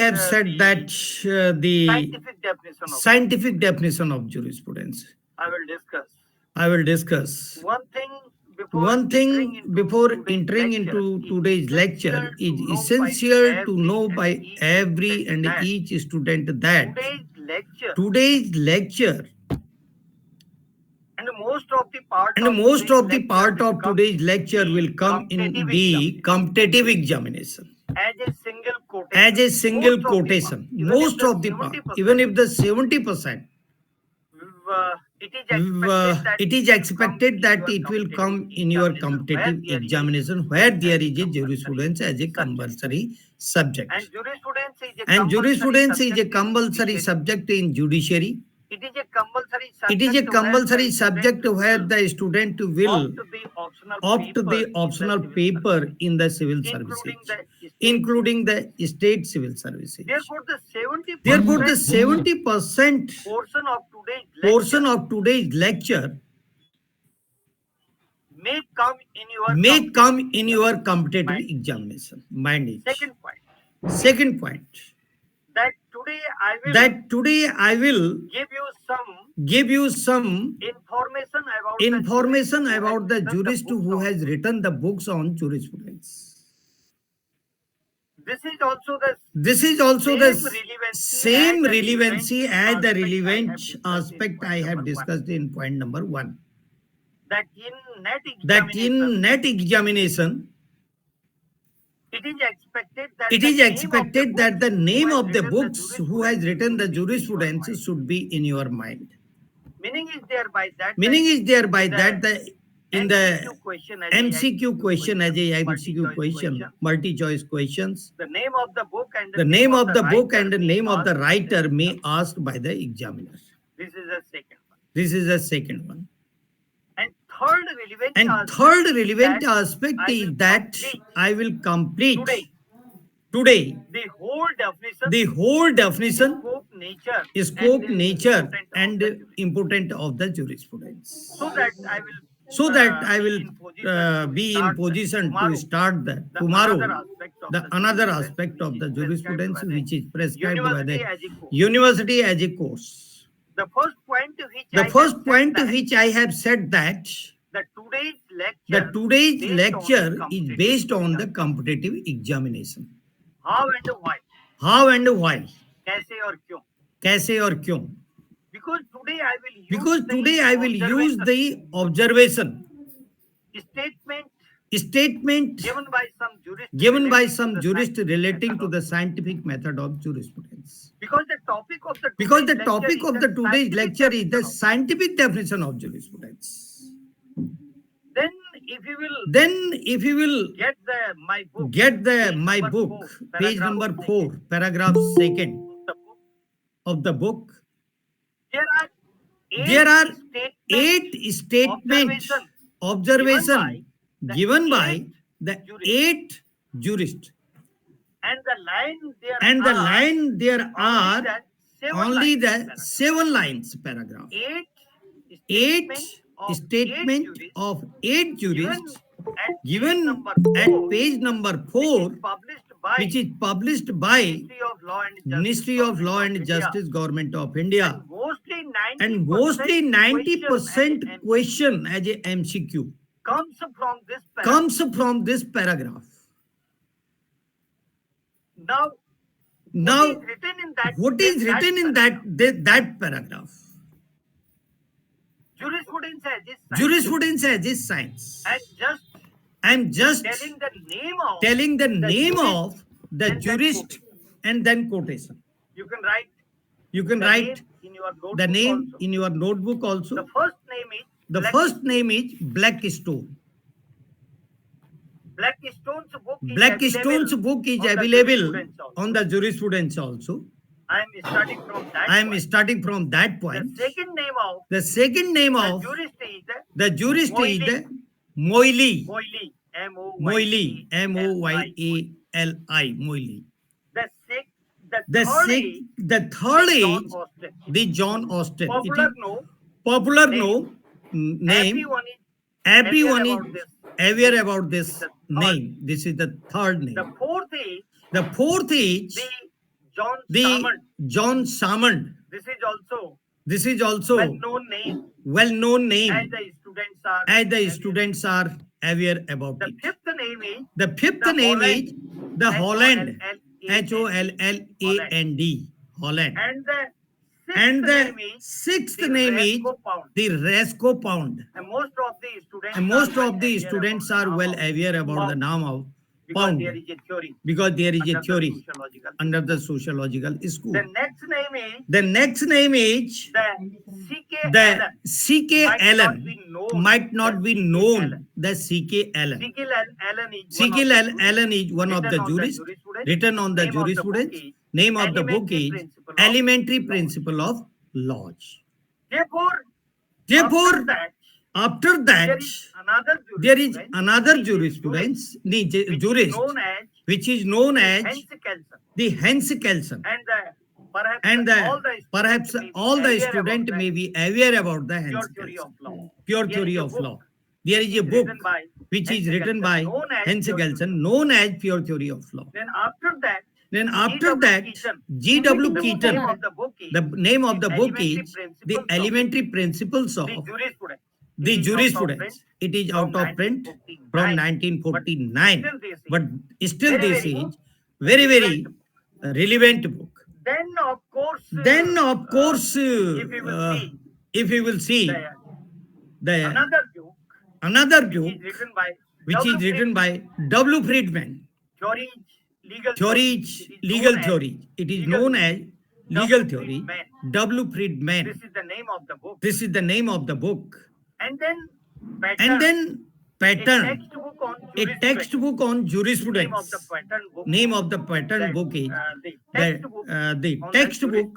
have said that the scientific definition of jurisprudence. I will discuss. I will discuss. One thing before One entering thing into before today's entering lecture into is today's lecture is essential to know by every and each student that today's lecture today's lecture and most of the part and of most today's of the lecture part will of come today's in lecture the will come in the competitive examination as a single as quotation. a single Most of the part, quotation. even if Most the of the part, 70%, even if the 70%, it it is is expected that it will come in your competitive examination where there is a jurisprudence as a compulsory subject. And jurisprudence is a compulsory subject in judiciary. It is a compulsory It is a subject compulsory subject where the student will opt the optional opt paper the in optional civil paper service, in the civil including services, the state. including the state civil services. Therefore, the 70% Therefore, the 70% portion of today's portion lecture of today's lecture may come in your may come in your competitive competitive mind. examination. Mind it. Second point, Second point, that today I will that today I will give you some information information about the who has jurist written who books has on. written the books on jurisprudence. This is also the This is also the same same relevancy as the relevant relevant aspect I have discussed in point number 1. that in net That examination in net examination, it is expected that it the is name of the expected that the book name who has of the written books who has written the jurisprudence mind. should be in your mind. Meaning is there by that Meaning is there by the that the in the MCQ question as MCQ question as a MCQ multi-choice question, multi-choice questions, the name of the book and the name of the book writer and the may name of the ask by the writer may examiner. asked by the examiner. This is the second one. This is the second one. And third relevant And aspect third relevant that aspect I is will that complete I will complete today today the whole definition, the whole definition, scope, nature, scope, and nature, important of and the jurisprudence. important of the jurisprudence. So that I will So that I be will in position to be in start position tomorrow to start the the tomorrow another aspect of the another aspect of the jurisprudence which is prescribed by the university as a course. university as a course. The first point which The I first have point said that which I have said that the today's the lecture today's based on lecture is competitive based on the exam. competitive examination. How and why, How and why, कैसे और क्यों. कैसे और क्यों. Because today I will use Because the today I will use the observation statement given by some jurist relating to the scientific method of jurisprudence. because the topic of the Today's lecture is the scientific definition of jurisprudence. then if you will Then if you will get my book, page number 4, paragraph 2nd of the book, there are 8 statements, observation given by the 8 jurists. and The line there are only the lines. 7 lines paragraph. 8 statement of 8 jurists given at page number 4, which is published by Ministry of Law and Justice, Government of India, and mostly 90% question as a MCQ comes from this paragraph. Now, what is written in that paragraph? Jurisprudence as a science. I'm just telling the name of the jurist and then quotation. You can write the name in your notebook also. The first name is Blackstone. Blackstone's book is available on the jurisprudence also. I am starting from that point. The second name of the jurist is the Moyli. Moyli, Moyali, Moyli. The third is the John Austin. Popular name. Everyone is aware about this name. This is the third name. The fourth is The fourth is John the Salmond. John Salmond. This is also well-known name name as the students are as the students are aware about The it. fifth name is The fifth the name Holland. is the Holland, Holland. Holland, Holland. And the And sixth name the is sixth the name is Resco Pound. the Resco Pound. And most of the students And most are of the students are well aware about the name of because pound there is a theory because there is a under the theory sociological. under the sociological school. The next name is The next name is the C.K. the Allen. C.K. Might not Allen. be known Might not the be C.K. known Allen. the C.K. Allen. C.K. Allen is one C.K. of the jurists Allen is one of the written on the jurists jurisprudence. written on the Name of the book jurisprudence. is Name of the book is Elementary Elementary Principle of Principle of Laws. Therefore, Therefore, after after that, that, there is there is another another jurisprudence, the which is jurist, known as which is known as Hans Kelsen. the Hans Kelsen. And Perhaps all the student may be aware about the Hans pure theory Kelsen. of law. Pure There theory is a of book law. There is a book which is written by Hans Kelsen, known as Pure Theory of Law. Then After that, G.W. the Keaton, name of the book is the name of the book is the Elementary Principles Elementary Principles of the jurisprudence. the jurisprudence. It is out of print from 1949, but still this is very, very relevant book. Then of course, If you will see the another another book book which is written by W. Friedman, Theory Theory, Legal Theory. It is known as Legal Theory, W. This Friedman. is the name of the book. This is the name of the book. And then And then Pattern, a a textbook on jurisprudence. Name of the pattern book is The textbook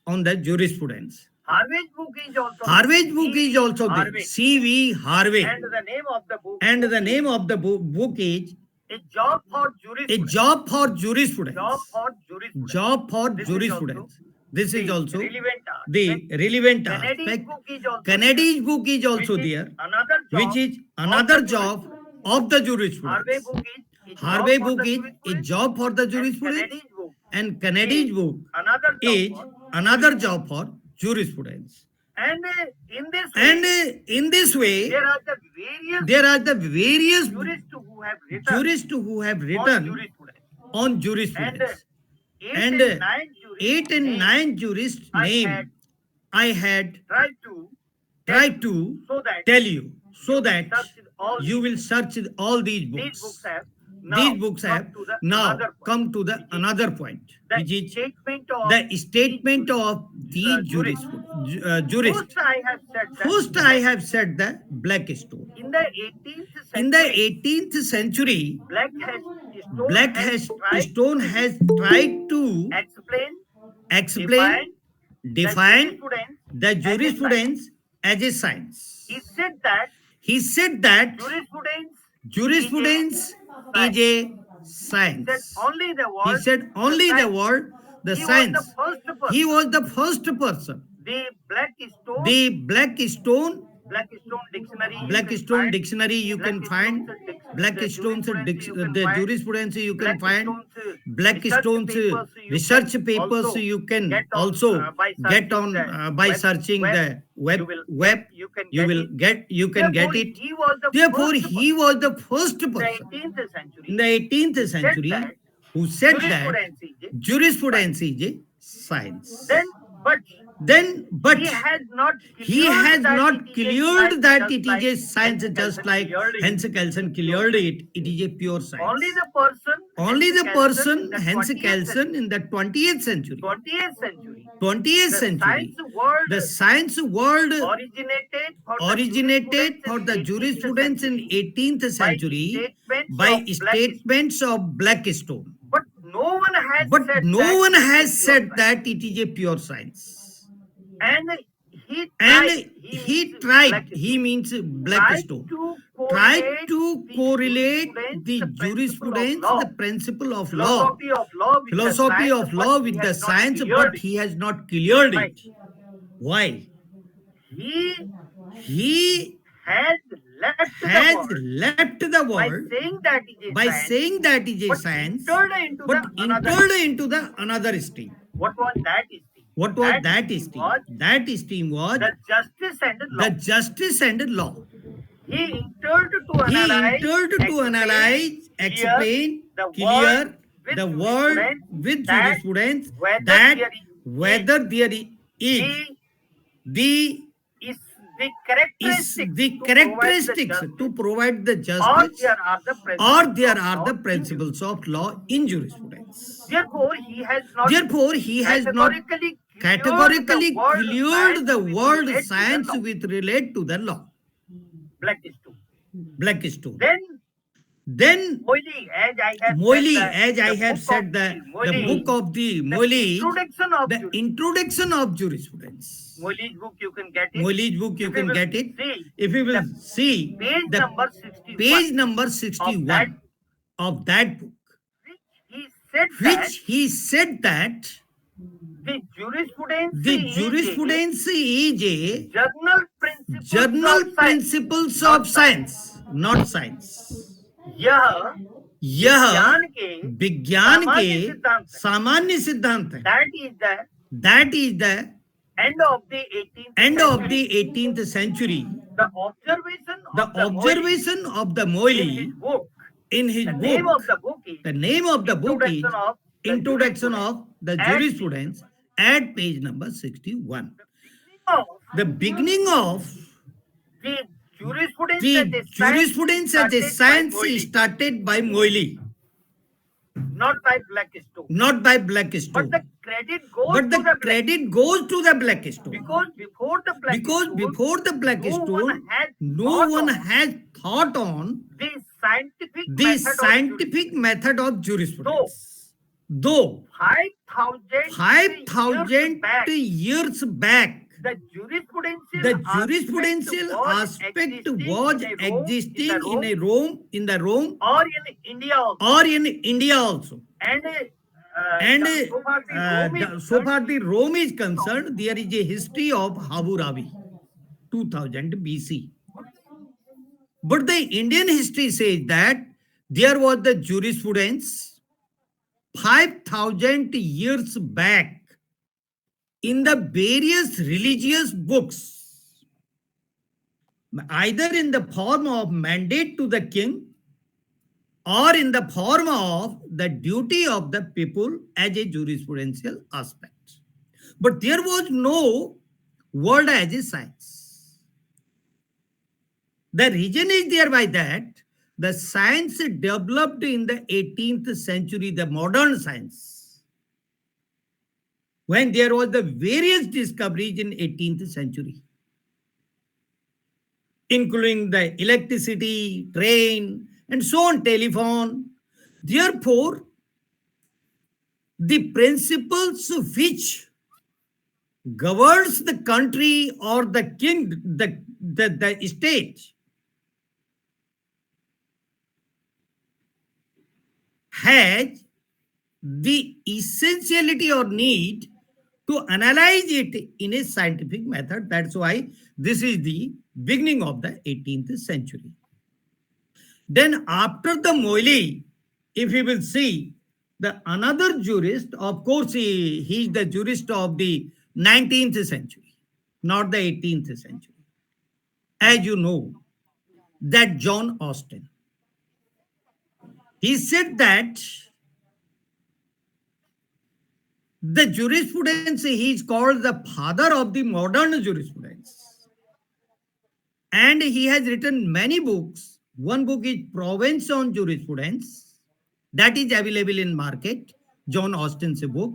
on the jurisprudence. Harvey's book is also Harvey's book is also there. Harvey. C.V. Harvey. And the name of the book And the name of the book is A Job for A Jurisprudence. Job for Jurisprudence. Job for Jurisprudence. Job for This is jurisprudence. This is also relevant the aspect. relevant Kennedy's aspect. book is also Kennedy's book is there, also which is there, another job which is of another the job of the Harvey jurisprudence. book is a Harvey job for book the is a jurisprudence, job for the and jurisprudence, Kennedy's book and Kennedy's book another job is for- another job for jurisprudence. And in this way, And in this way, there are the various there are the various jurists who have written jurists who have written on jurisprudence. on And jurisprudence. And eight and nine jurists 8 and 9 jurists I name had I had tried to tried to so that tell you so that search all you will search all these these books. books have now Come to the another point, which is statement of the statement of the jurist. First I have said that First, I have said the Blackstone. in the 18th century, In the 18th century, Blackstone has tried to explain define the the jurisprudence as a science. He said that He said that jurisprudence jurisprudence is a said science. only the He word said only the science. word, the He science. was the first person. He was the first person. The Blackstone The Blackstone dictionary. Blackstone dictionary you can find. Blackstone's the jurisprudence you can find. Blackstone's research papers you can also get on by searching the web. You can get it. Therefore, he was the first person in the 18th century who said that jurisprudence is a science. But he has not cleared that it is a science, just like Hans Kelsen cleared it. It is a pure science. Only the person Hans Kelsen in the 20th century. 20th century, the science world originated for the jurisprudence in 18th century by statements of Blackstone. But no one has said that it is a pure science. And he tried, he means Blackstone, tried to correlate the jurisprudence, the principle of law, philosophy of law with the science, but he has not cleared it. Why? He He has left the world by saying that it is a by science, saying that but is a science, entered into but the another entered stream. into the another stream. What was that stream? What was that stream stream? was That stream was the justice and the law. justice and law. He entered to He analyze, entered to analyze, explain, the clear with the world jurisprudence with that jurisprudence whether that there whether there is is the is the is characteristics the to characteristics provide the to provide the justice, justice, or there or are there the are principles the of law in principles of law in jurisprudence. Therefore, he has not Categorically cleared the word science science with with relate to the law. black stone. Black stone. Then Then Moily, as I have said, the book of the Moily, the introduction of jurisprudence. Moily's book you can get it. Moily's book you If you can will get it. see If you will the see page the number 61 page number 61 of that book, which he said that the jurisprudence the jurisprudence is a journal journal principles principles of science, not science. यह यह विज्ञान के विज्ञान के सामान्य सिद्धांत है. सामान्य सिद्धांत है. that is the end of the 18th century. the observation of the Moily in his book. The name of the book is Introduction of the Jurisprudence at page number 61. The beginning of the jurisprudence the jurisprudence as a science started by Moily, not by Blackstone. not by Blackstone. But the credit goes to the Blackstone. because before the the Blackstone, no one has thought on the scientific method of jurisprudence. Though 5,000 years back, the the jurisprudential aspect was existing in the Rome or in India also. or in India also. And So far the Rome is concerned, there is a history of Hammurabi, 2000 BC. But the Indian history says that there was the jurisprudence 5,000 years back in the various religious books, either in the form of mandate to the king or in the form of the duty of the people as a jurisprudential aspect. But there was no word as a science. The reason is thereby that the science developed in the 18th century, the modern science, when there was the various discoveries in 18th century, including the electricity, train, and so on, telephone. Therefore, the principles which governs the country or the king, the state, has the essentiality or need to analyze it in a scientific method. That's why this is the beginning of the 18th century. Then after the Moily, if we will see the another jurist, of course, he is the jurist of the 19th century, not the 18th century. As you know, that John Austin. He said that the jurisprudence, he is called the father of the modern jurisprudence. And he has written many books. One book is Province on Jurisprudence. That is available in market, John Austin's book.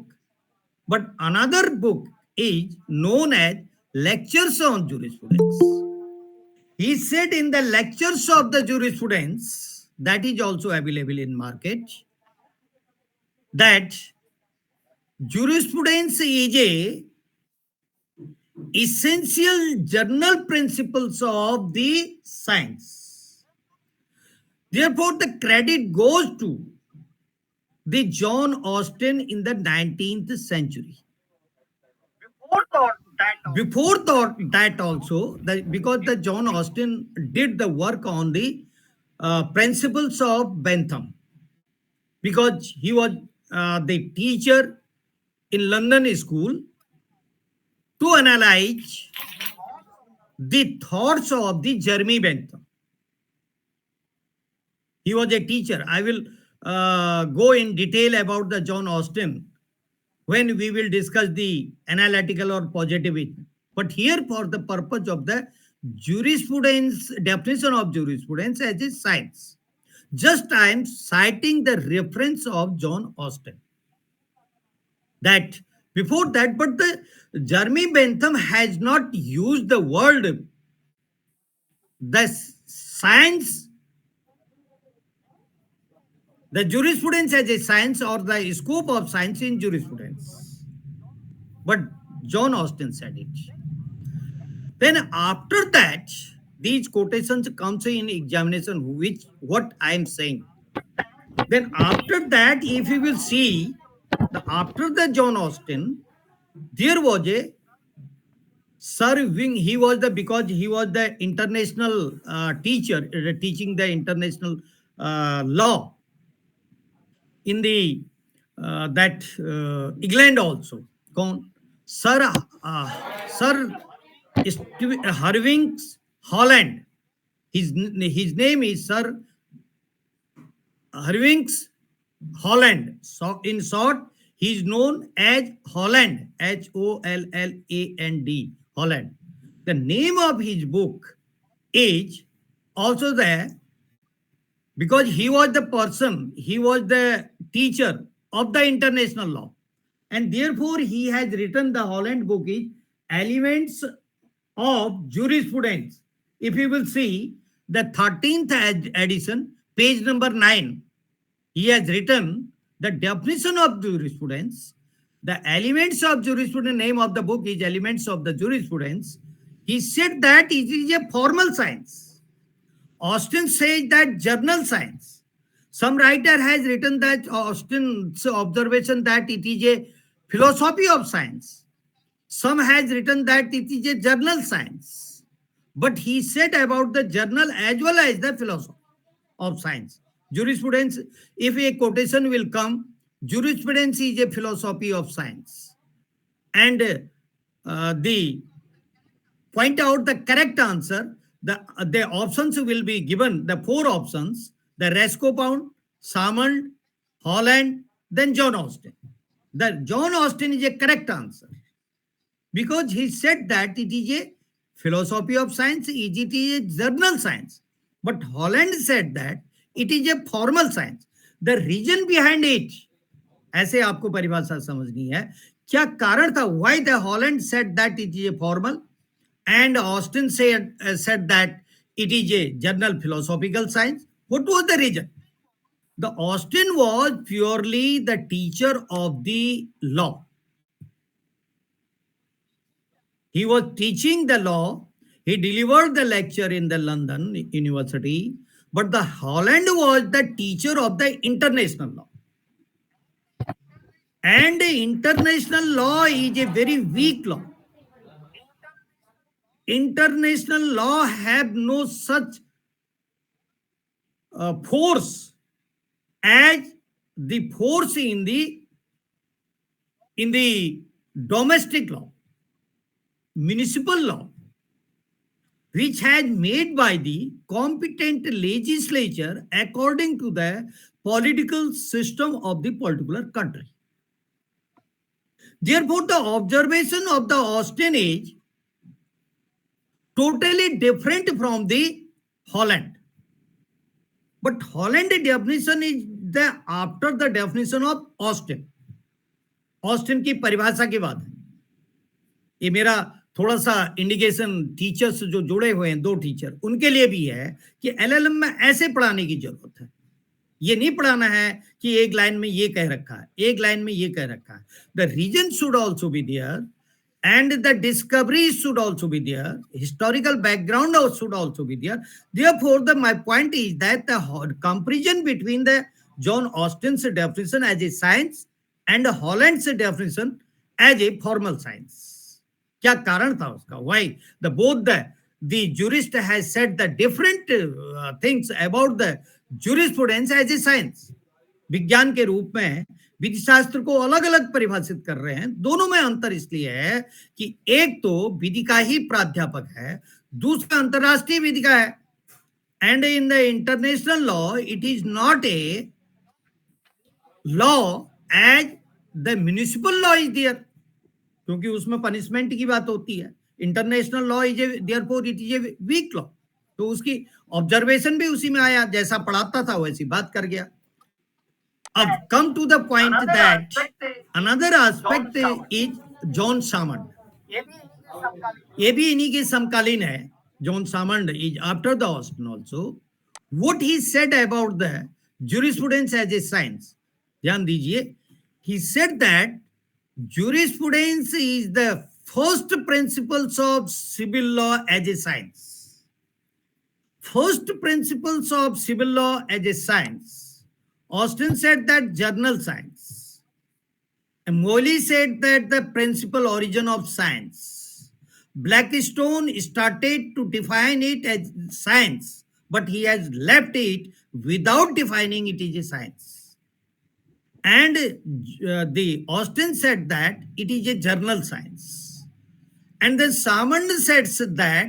But another book is known as Lectures on Jurisprudence. He said in the Lectures of the Jurisprudence, that is also available in market, that jurisprudence is a essential journal principles of the science. Therefore, the credit goes to the John Austin in the 19th century. Before that also, because the John Austin did the work on the principles of Bentham, because he was the teacher in London school to analyze the thoughts of the Jeremy Bentham. He was a teacher. I will go in detail about the John Austin when we will discuss the analytical or positivism. But here, for the purpose of the jurisprudence, definition of jurisprudence as a science, just I am citing the reference of John Austin. That before that, but the Jeremy Bentham has not used the word, the science, the jurisprudence as a science, or the scope of science in jurisprudence. But John Austin said it. Then after that, these quotations comes in examination, which what I am saying. Then after that, if you will see, after the John Austin, there was a Sir Wing. He was because he was the international teacher, teaching the international law in the England also. Sir Hervings Holland. His name is Sir Hervings Holland. So in short, he is known as Holland, Holland, Holland. The name of his book is also there because he was the person, he was the teacher of the international law. And therefore, he has written the Holland book is Elements of Jurisprudence. If you will see the 13th edition, page number 9, he has written the definition of jurisprudence. The elements of jurisprudence, name of the book is Elements of the Jurisprudence. He said that it is a formal science. Austin says that journal science. Some writer has written that Austin's observation that it is a philosophy of science. Some has written that it is a journal science. But he said about the journal as well as the philosophy of science. Jurisprudence, if a quotation will come, jurisprudence is a philosophy of science. And the point out the correct answer, the options will be given, the 4 options, the Roscoe, Salmond, Holland, then John Austin. The John Austin is a correct answer because he said that it is a philosophy of science, it is a journal science. But Holland said that it is a formal science. The reason behind it, ऐसे आपको परिभाषा समझनी है, क्या कारण था? Why the Holland said that it is a formal and Austin said that it is a journal philosophical science? What was the reason? The Austin was purely the teacher of the law. He was teaching the law. He delivered the lecture in the London University. But the Holland was the teacher of the international law. And international law is a very weak law. International law have no such force as the force in the domestic law, municipal law, which has made by the competent legislature according to the political system of the particular country. Therefore, the observation of the Austin is totally different from the Holland. But Holland definition is the after the definition of Austin. Austin की परिभाषा के बाद ये मेरा थोड़ा सा indication teachers जो जुड़े हुए हैं 2 टीचर उनके लिए भी है कि एलएलएम में ऐसे पढ़ाने की जरूरत है. ये नहीं पढ़ाना है कि एक लाइन में ये कह रखा है, एक लाइन में ये कह रखा है. The reason should also be there and the discoveries should also be there. Historical background should also be there. Therefore, my point is that the comparison between the John Austin's definition as a science and Holland's definition as a formal science. क्या कारण था उसका? Why? Both the jurist has said the different things about the jurisprudence as a science. विज्ञान के रूप में विधि शास्त्र को अलग अलग परिभाषित कर रहे हैं. दोनों में अंतर इसलिए है कि एक तो विधि का ही प्राध्यापक है, दूसरा अंतरराष्ट्रीय विधि का है. And in the international law it is not a law as the municipal law is there, क्योंकि उसमें पनिशमेंट की बात होती है. International law is a therefore it is a weak law. तो उसकी ऑब्जर्वेशन भी उसी में आया, जैसा पढ़ाता था वैसी बात कर गया. अब come to the point that another aspect is John Salmond. ये भी इन्हीं के समकालीन है. John Salmond is after the Austin also. What he said about the jurisprudence as a science. ध्यान दीजिए. He said that jurisprudence is the first principles of civil law as a science. First principles of civil law as a science. Austin said that journal science. And Morley said that the principal origin of science. Blackstone started to define it as science, but he has left it without defining it as a science. And the Austin said that it is a journal science. And then Samand says that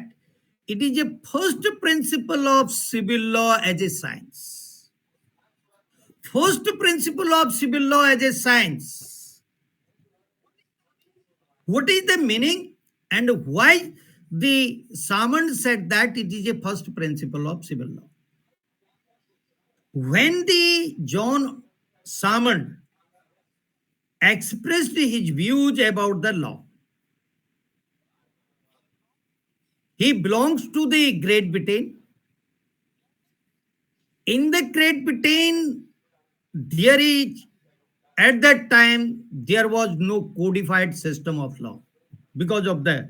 it is a first principle of civil law as a science. First principle of civil law as a science. What is the meaning and why the Samand said that it is a first principle of civil law? When the John Samand expressed his views about the law, he belongs to the Great Britain. In the Great Britain, there is, at that time, there was no codified system of law because of the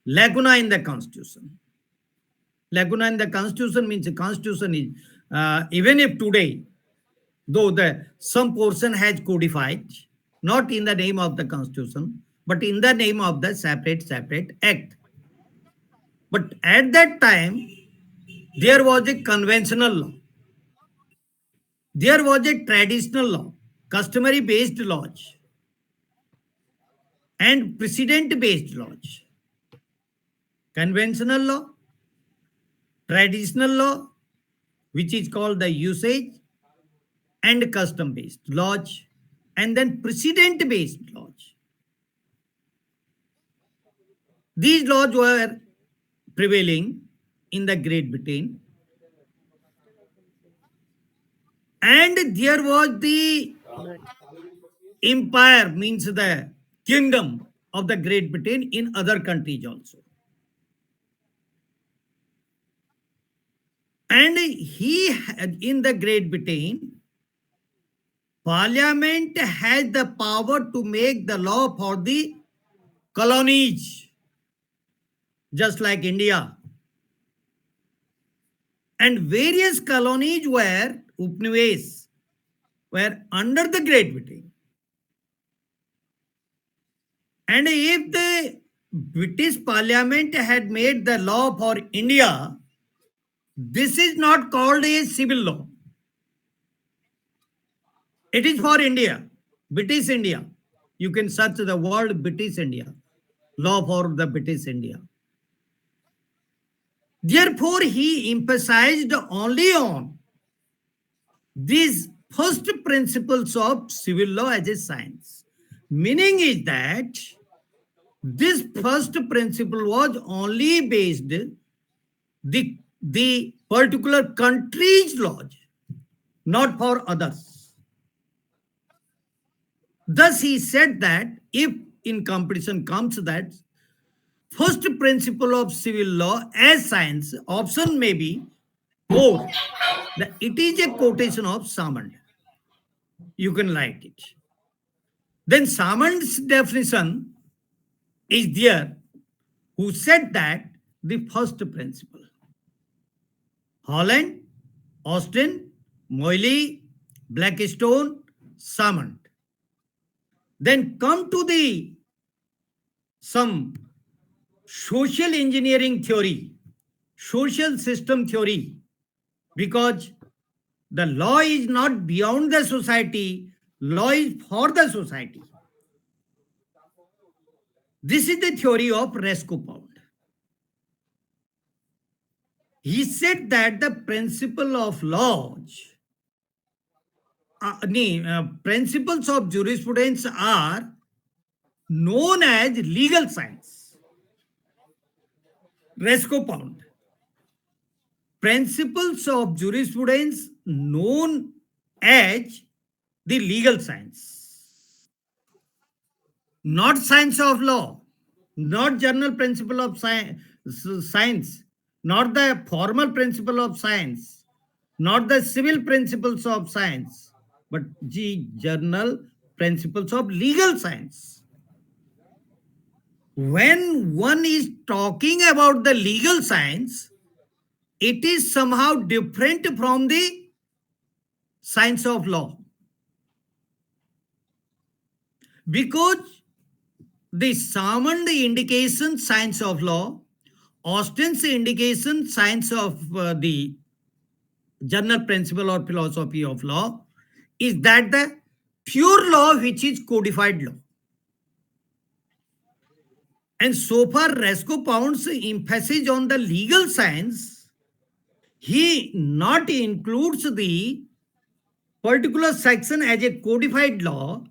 lacuna in the constitution. Lacuna in the constitution means the constitution is, even if today, though some portion has codified, not in the name of the constitution, but in the name of the separate act. But at that time, there was a conventional law. There was a traditional law, customary based laws, and precedent based laws. Conventional law, traditional law, which is called the usage, and custom based laws, and then precedent based laws. These laws were prevailing in the Great Britain. And there was the empire, means the kingdom of the Great Britain in other countries also. And in the Great Britain, Parliament has the power to make the law for the colonies, just like India. And various colonies were Upnivesh, were under the Great Britain. And if the British Parliament had made the law for India, this is not called a civil law. It is for India, British India. You can search the word British India, law for the British India. Therefore, he emphasized only on these first principles of civil law as a science. Meaning is that this first principle was only based the particular country's laws, not for others. Thus, he said that if in competition comes that first principle of civil law as science, option may be both. It is a quotation of Samand. You can write it. Then Samand's definition is there, who said that the first principle. Holland, Austin, Morley, Blackstone, Samand. Then come to the some social engineering theory social system theory, because the law is not beyond the society, law is for the society. This is the theory of Rescoe-Pound. He said that the principle of laws, principles of jurisprudence are known as legal science. Rescoe-Pound. Principles of jurisprudence known as the legal science. Not science of law, not general principle of science, not the formal principle of science, not the civil principles of science, but the journal principles of legal science. When one is talking about the legal science, it is somehow different from the science of law. Because the summoned indication science of law, Austin's indication science of the general principle or philosophy of law, is that the pure law which is codified law. And so far, Rescoe-Pound's emphasis on the legal science, he not includes the particular section as a codified law,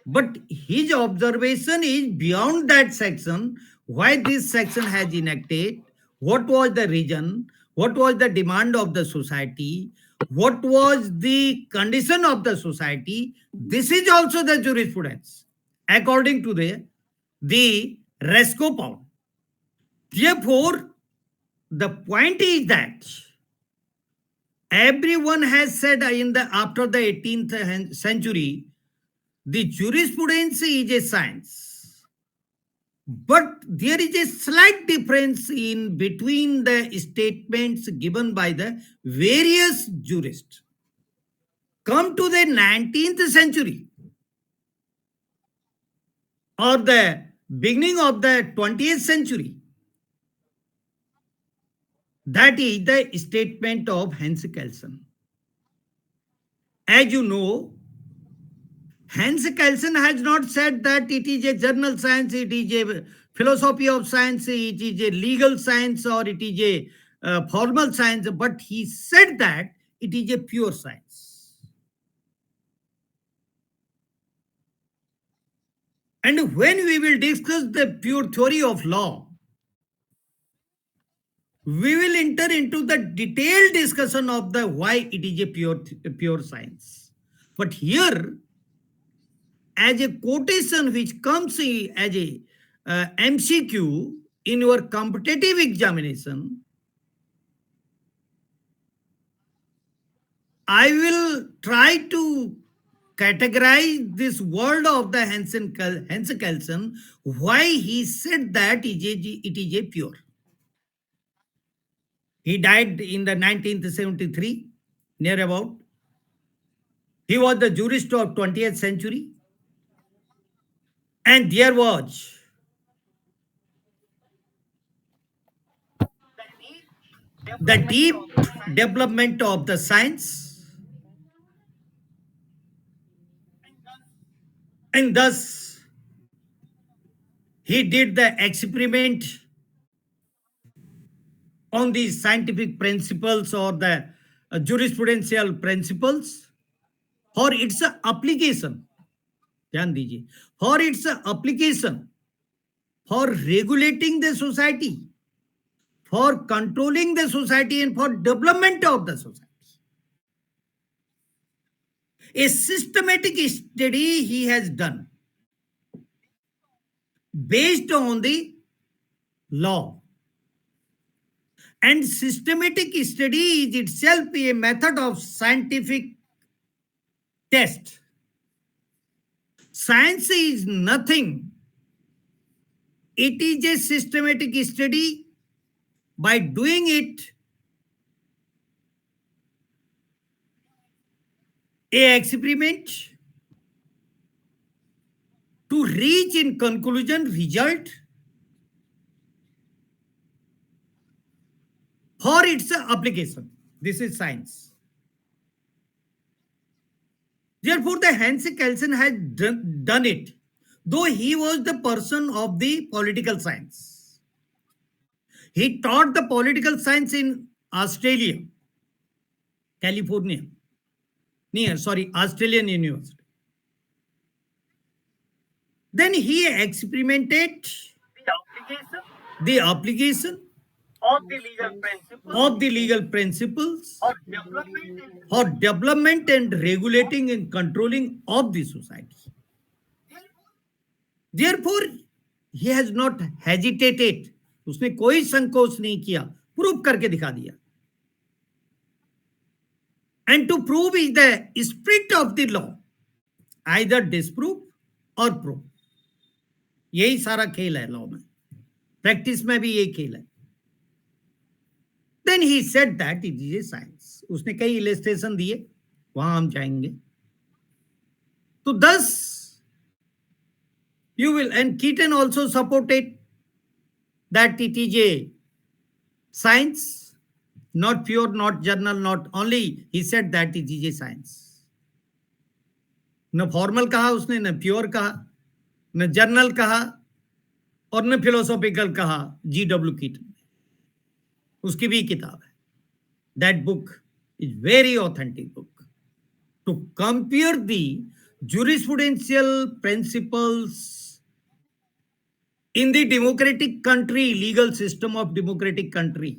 but his observation is beyond that section, why this section has enacted, what was the reason, what was the demand of the society, what was the condition of the society. This is also the jurisprudence, according to the Rescoe-Pound. Therefore, the point is that everyone has said after the 18th century, the jurisprudence is a science. But there is a slight difference in between the statements given by the various jurists. Come to the 19th century or the beginning of the 20th century, that is the statement of Hans Kelsen. As you know, Hans Kelsen has not said that it is a journal science, it is a philosophy of science, it is a legal science, or it is a formal science, but he said that it is a pure science. And when we will discuss the pure theory of law, we will enter into the detailed discussion of the why it is a pure science. But here, as a quotation which comes as a MCQ in your competitive examination, I will try to categorize this word of the Hans Kelsen, why he said that it is a pure. He died in the 1973, near about. He was the jurist of 20th century. And there was the deep development of the science, and thus he did the experiment on the scientific principles or the jurisprudential principles for its application. ध्यान दीजिए, for its application, for regulating the society, for controlling the society, and for development of the society. A systematic study he has done based on the law. And systematic study is itself a method of scientific test. Science is nothing. It is a systematic study. By doing it, a experiment to reach in conclusion result, for its application. This is science. Therefore, the Hans Kelsen has done it, though he was the person of the political science. He taught the political science in Australia, California. Sorry, Australian University. Then he experimented the application of the legal principles or development and regulating and controlling of the society. Therefore, he has not hesitated. उसने कोई संकोच नहीं किया, prove करके दिखा दिया. And to prove is the spirit of the law, either disprove or prove. यही सारा खेल है लॉ में, प्रैक्टिस में भी यही खेल है. Then he said that it is a science. उसने कई इलस्ट्रेशन दिए, वहां हम जाएंगे. तो thus you will, and Keaton also supported that it is a science, not pure, not journal, not only. He said that it is a science. न formal कहा उसने, न प्योर कहा, न जर्नल कहा और न फिलोसॉफिकल कहा. G.W. कीटन, उसकी भी किताब है. That book is very authentic book to compare the jurisprudential principles in the democratic country, legal system of democratic country.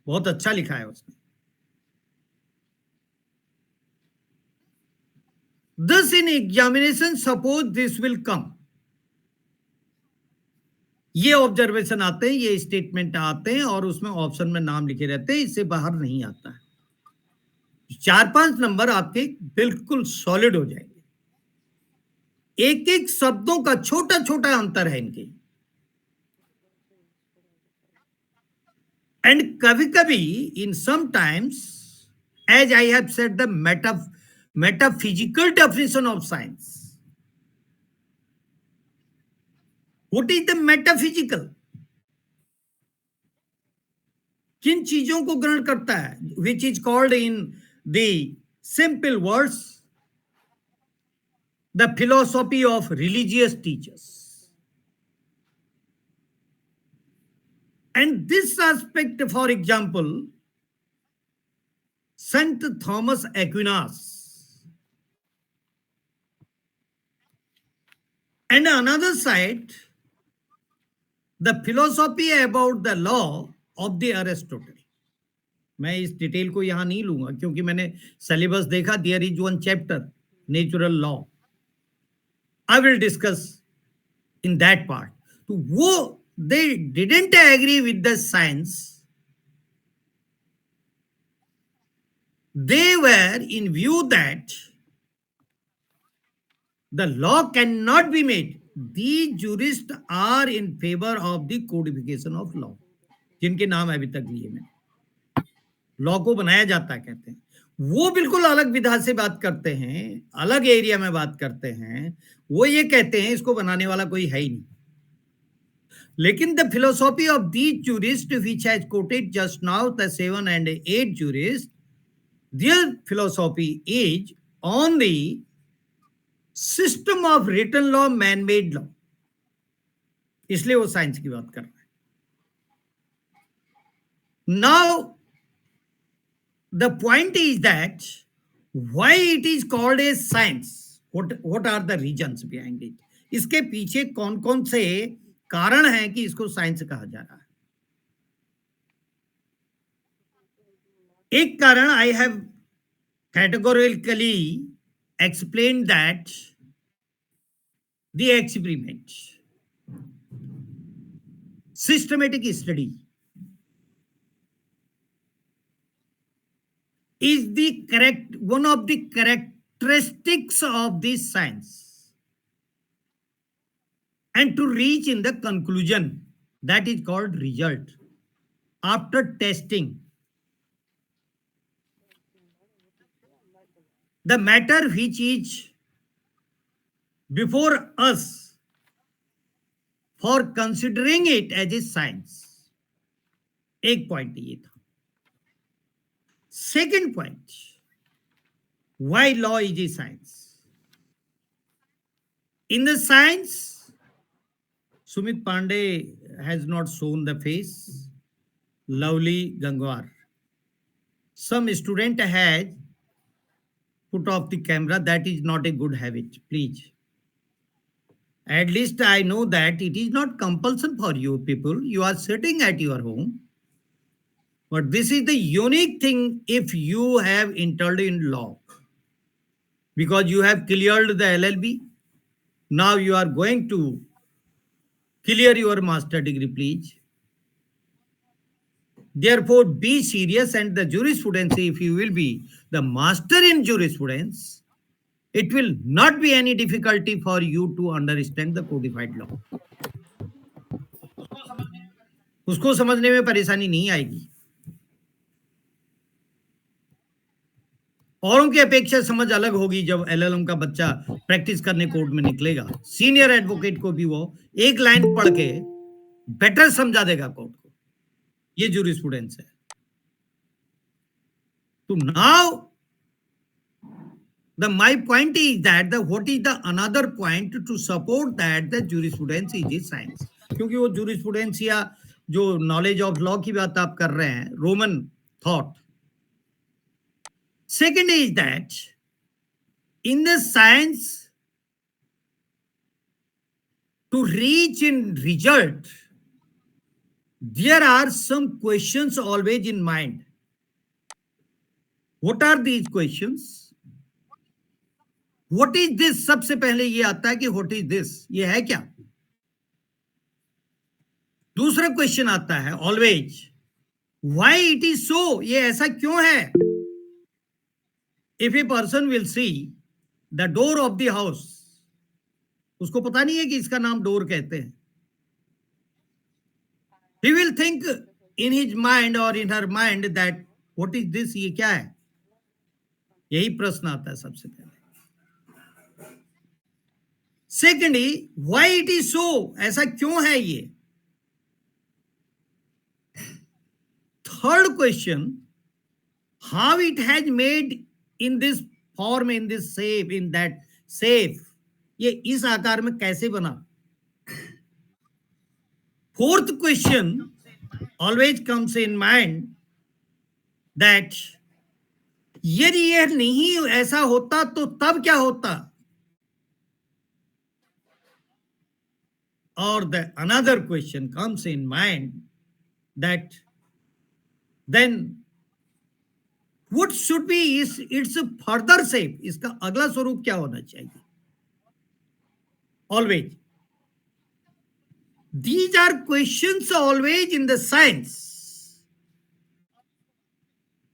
बहुत अच्छा लिखा है उसने. Thus in examination, suppose this will come. ये ऑब्जर्वेशन आते हैं, ये स्टेटमेंट आते हैं और उसमें ऑप्शन में नाम लिखे रहते हैं, इससे बाहर नहीं आता है. 4-5 नंबर आपके बिल्कुल सॉलिड हो जाएंगे. एक एक शब्दों का छोटा छोटा अंतर है इनके. एंड कभी कभी in sometimes, as I have said, the metaphysical definition of science. What is the metaphysical? किन चीजों को ग्रहण करता है? Which is called in the simple words the philosophy of religious teachers. And this aspect, for example, Saint Thomas Aquinas, and another side, the philosophy about the law of the Aristotle. मैं इस detail को यहां नहीं लूंगा क्योंकि मैंने syllabus देखा. There is one chapter, natural law. I will discuss in that part. तो वो they didn't agree with the science. They were in view that the law cannot be made. These jurists are in favor of the codification of law. जिनके नाम अभी तक लिए मैंने, law को बनाया जाता कहते हैं, वो बिल्कुल अलग विधा से बात करते हैं, अलग एरिया में बात करते हैं. वो ये कहते हैं इसको बनाने वाला कोई है ही नहीं. लेकिन the philosophy of these jurist which has quoted just now, the 7 and 8 jurist, their philosophy is on the system of written law, man made law. इसलिए वो साइंस की बात कर रहे हैं. Now the point is that why it is called a science, what are the reasons behind it. इसके पीछे कौन कौन से कारण है कि इसको साइंस कहा जा रहा है. एक कारण, I have categorically explained that the experiment, systematic study, is one of the characteristics of this science, and to reach in the conclusion that is called result after testing. The matter which is before us for considering it as a science एक point ये था. Second point, why law is a science? In the science, Sumit Pandey has not shown the face. Lovely Gangwar. Some student has put off the camera. That is not a good habit, please. At least I know that it is not compulsion for you people. You are sitting at your home. But this is the unique thing if you have entered in law. Because you have cleared the LLB. Now you are going to clear your master degree, please. Therefore, be serious, and the jurisprudence, if you will be the master in jurisprudence, it will not be any difficulty for you to understand the codified law. उसको समझने में परेशानी नहीं आएगी. औरों की अपेक्षा समझ अलग होगी जब एलएलएम का बच्चा प्रैक्टिस करने कोर्ट में निकलेगा. सीनियर एडवोकेट को भी वो एक लाइन पढ़ के बेटर समझा देगा कोर्ट को. ये jurisprudence है. So now my point is that what is the another point to support that the jurisprudence is a science. क्योंकि वो jurisprudence या जो knowledge of law की बात आप कर रहे हैं, Roman thought. Second is that in the science, to reach in result, there are some questions always in mind. What are these questions? What is this? सबसे पहले ये आता है कि what is this? ये है क्या? दूसरा क्वेश्चन आता है always, why it is so? ये ऐसा क्यों है? If a person will see the door of the house, उसको पता नहीं है कि इसका नाम डोर कहते हैं. He will think in his mind or in her mind that what is this? ये क्या है? यही प्रश्न आता है सबसे पहले. Secondly, why it is so? ऐसा क्यों है ये? Third question, how it has made in this form, in this shape, in that shape, ये इस आकार में कैसे बना? Fourth question always comes in mind that यदि यह नहीं ऐसा होता तो तब क्या होता? Or the another question comes in mind that then what should be its further shape? इसका अगला स्वरूप क्या होना चाहिए? Always. These are questions always in the science.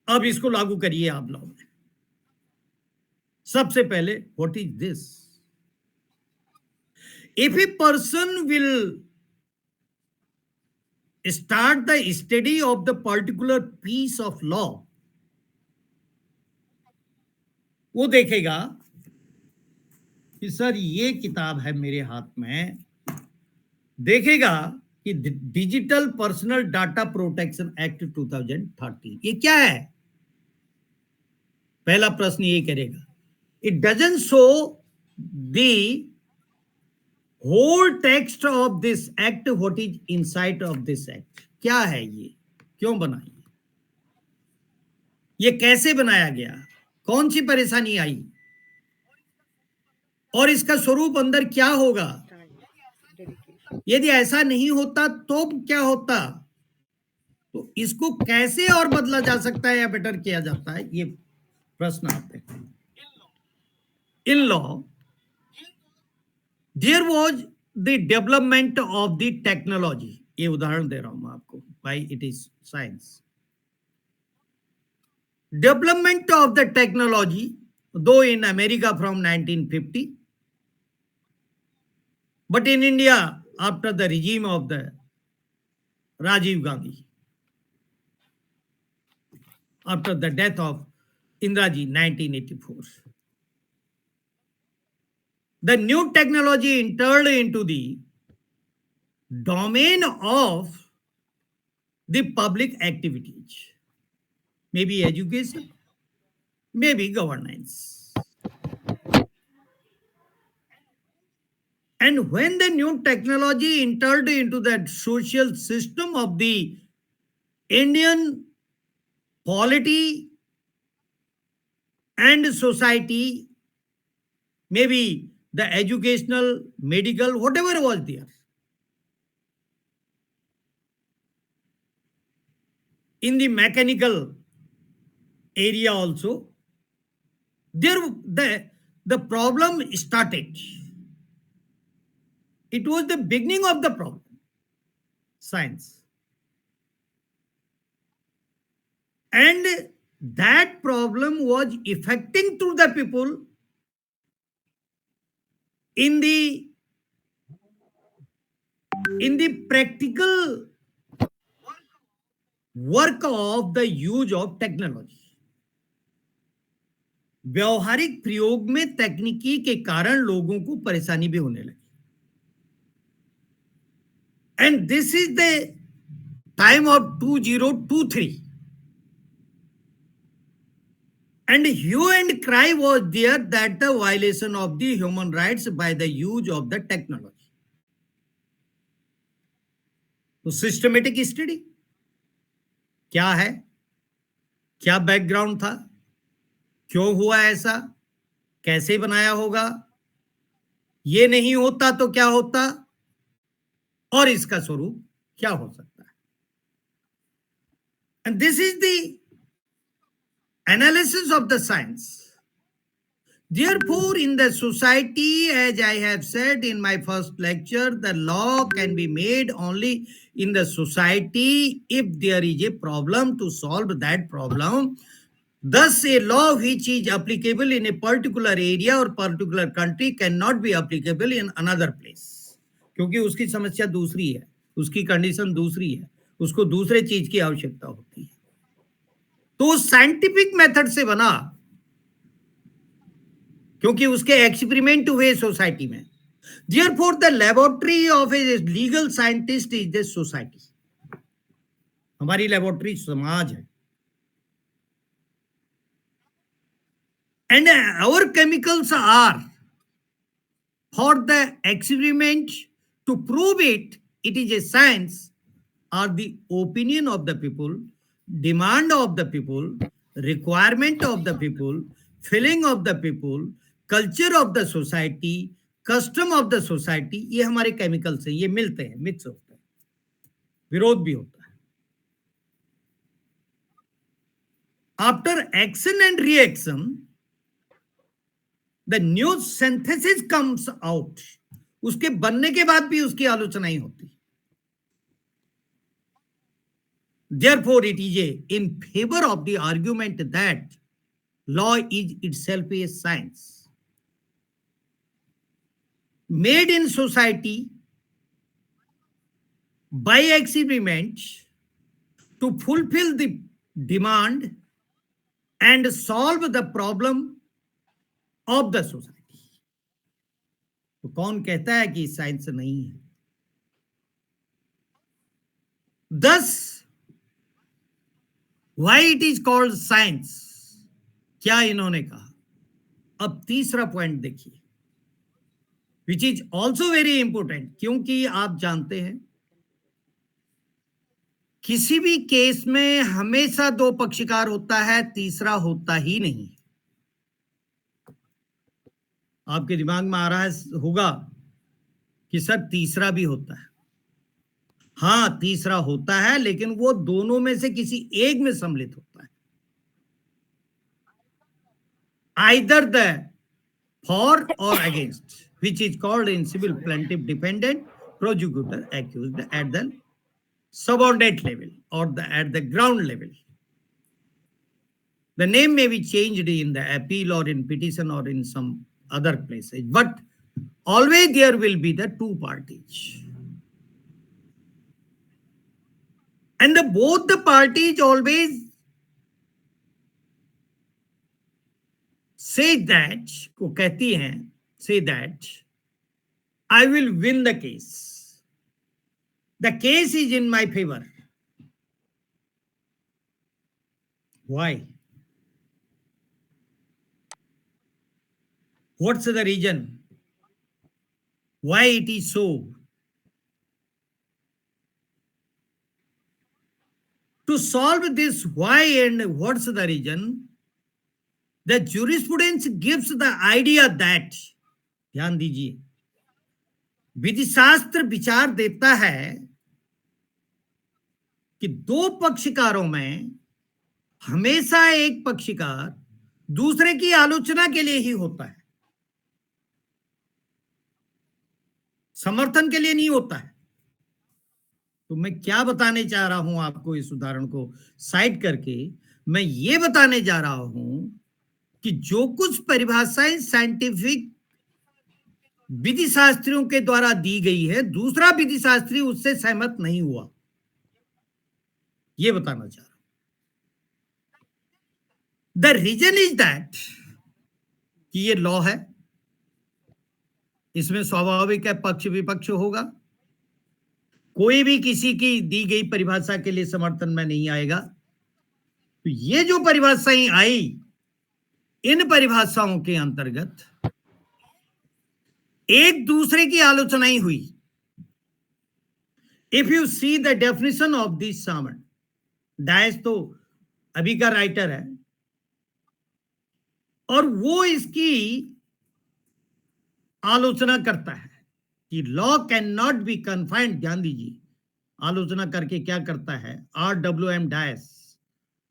अब इसको लागू करिए आप लोग. सबसे पहले, what is this? If a person will start the study of the particular piece of law, वो देखेगा कि सर ये किताब है मेरे हाथ में, देखेगा कि digital personal data protection act 2013 ये क्या है? पहला प्रश्न ये करेगा. It doesn't show the whole text of this act, what is inside of this act. क्या है ये? क्यों बना ये कैसे बनाया गया? कौन सी परेशानी आई? और इसका स्वरूप अंदर क्या होगा? यदि ऐसा नहीं होता तो क्या होता? तो इसको कैसे और बदला जा सकता है या बेटर किया जाता है? ये प्रश्न आते हैं. In law there was the development of the technology. ये उदाहरण दे रहा हूं मैं आपको. Why it is science. Development of the technology, though in America from 1950, but in India after the regime of the Rajiv Gandhi, after the death of Indira Ji 1984. The new technology entered into the domain of the public activities, maybe education, maybe governance. And when the new technology entered into the social system of the Indian polity and society, maybe the educational, medical, whatever was there, in the mechanical area also, there the problem started. It was the beginning of the problem, science. And that problem was affecting to the people in the practical work of the use of technology. व्यवहारिक प्रयोग में तकनीकी के कारण लोगों को परेशानी भी होने लगी. And this is the time of 2023. And hue and cry was there that the violation of the human rights by the use of the technology. तो सिस्टमेटिक स्टडी क्या है, क्या बैकग्राउंड था, क्यों हुआ ऐसा, कैसे बनाया होगा, ये नहीं होता तो क्या होता, और इसका स्वरूप क्या हो सकता है. And this is the analysis of the science. Therefore, in the society, as I have said in my first lecture, the law can be made only in the society if there is a problem to solve that problem. Thus, a law which is applicable in a particular area or particular country cannot be applicable in another place. क्योंकि उसकी समस्या दूसरी है, उसकी condition दूसरी है, उसको दूसरे चीज की आवश्यकता होती है. तो साइंटिफिक मेथड से बना, क्योंकि उसके एक्सपेरिमेंट हुए सोसाइटी में. Therefore, the laboratory of a legal scientist is the society. हमारी लेबोरेटरी समाज है. And our chemicals are for the experiment to prove it is a science, are the opinion of the people, demand of the people, requirement of the people, feeling of the people, culture of the society, custom of the society. ये हमारे chemicals हैं, ये मिलते हैं, mix होते हैं, विरोध भी होता है. After action and reaction, the new synthesis comes out. उसके बनने के बाद भी उसकी आलोचना ही होती. Therefore, it is in favor of the argument that law is itself a science made in society by experiment to fulfill the demand and solve the problem of the society. तो कौन कहता है कि साइंस नहीं है? Thus, why it is called science? क्या इन्होंने कहा? अब तीसरा पॉइंट देखिए, which is also very important, क्योंकि आप जानते हैं किसी भी केस में हमेशा दो पक्षकार होता है, तीसरा होता ही नहीं. आपके दिमाग में आ रहा है होगा कि सर तीसरा भी होता है. हाँ, तीसरा होता है, लेकिन वो दोनों में से किसी एक में सम्मिलित होता है. Either the for or against, which is called in civil plaintiff defendant, prosecutor, accused at the subordinate level or at the ground level. The name may be changed in the appeal or in petition or in some other places, but always there will be the two parties. And both the parties always say that, को कहती हैं, say that I will win the case. The case is in my favor. Why? What's the reason? Why it is so? To solve this why and what's the reason, the jurisprudence gives the idea that, ध्यान दीजिए, विधि शास्त्र विचार देता है कि दो पक्षकारों में हमेशा एक पक्षकार दूसरे की आलोचना के लिए ही होता है, समर्थन के लिए नहीं होता है। तो मैं क्या बताने चाह रहा हूं आपको, इस उदाहरण को साइड करके मैं ये बताने जा रहा हूं कि जो कुछ परिभाषाएं साइंटिफिक विधि शास्त्रियों के द्वारा दी गई है, दूसरा विधि शास्त्री उससे सहमत नहीं हुआ, ये बताना चाह रहा हूं। द रीजन इज दैट कि ये लॉ है, इसमें स्वाभाविक है पक्ष विपक्ष होगा, कोई भी किसी की दी गई परिभाषा के लिए समर्थन में नहीं आएगा। तो ये जो परिभाषाएं आई, इन परिभाषाओं के अंतर्गत एक दूसरे की आलोचना ही हुई। If you see the definition of this Salmond, Dias तो अभी का राइटर है और वो इसकी आलोचना करता है कि law can not be confined. ध्यान दीजिए, आलोचना करके क्या करता है, RWM डायस,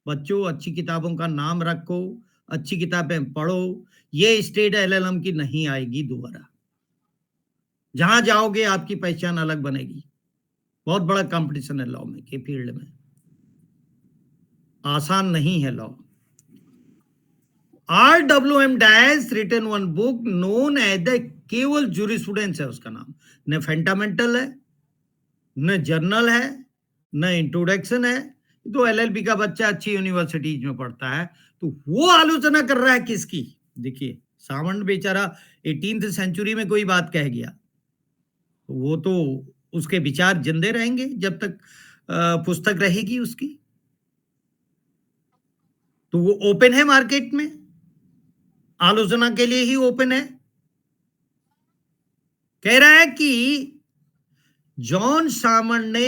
बच्चों अच्छी किताबों का नाम रखो, अच्छी किताबें पढ़ो, ये स्टेट LLM की नहीं आएगी दोबारा। जहां जाओगे आपकी पहचान अलग बनेगी। बहुत बड़ा कंपटीशन है लॉ में के फील्ड में, आसान नहीं है law. RWM Dias written one book known as the, केवल जूरिस्प्रूडेंस है उसका नाम, न फंडामेंटल है, न जर्नल है, न इंट्रोडक्शन है। तो LLB का बच्चा अच्छी यूनिवर्सिटीज में पढ़ता है, तो वो आलोचना कर रहा है किसकी? देखिए, सामंत बेचारा 18th सेंचुरी में कोई बात कह गया, वो तो उसके विचार जिंदे रहेंगे जब तक पुस्तक रहेगी उसकी। तो वो ओपन है मार्केट में, आलोचना के लिए ही ओपन है। कह रहा है कि जॉन सामंत ने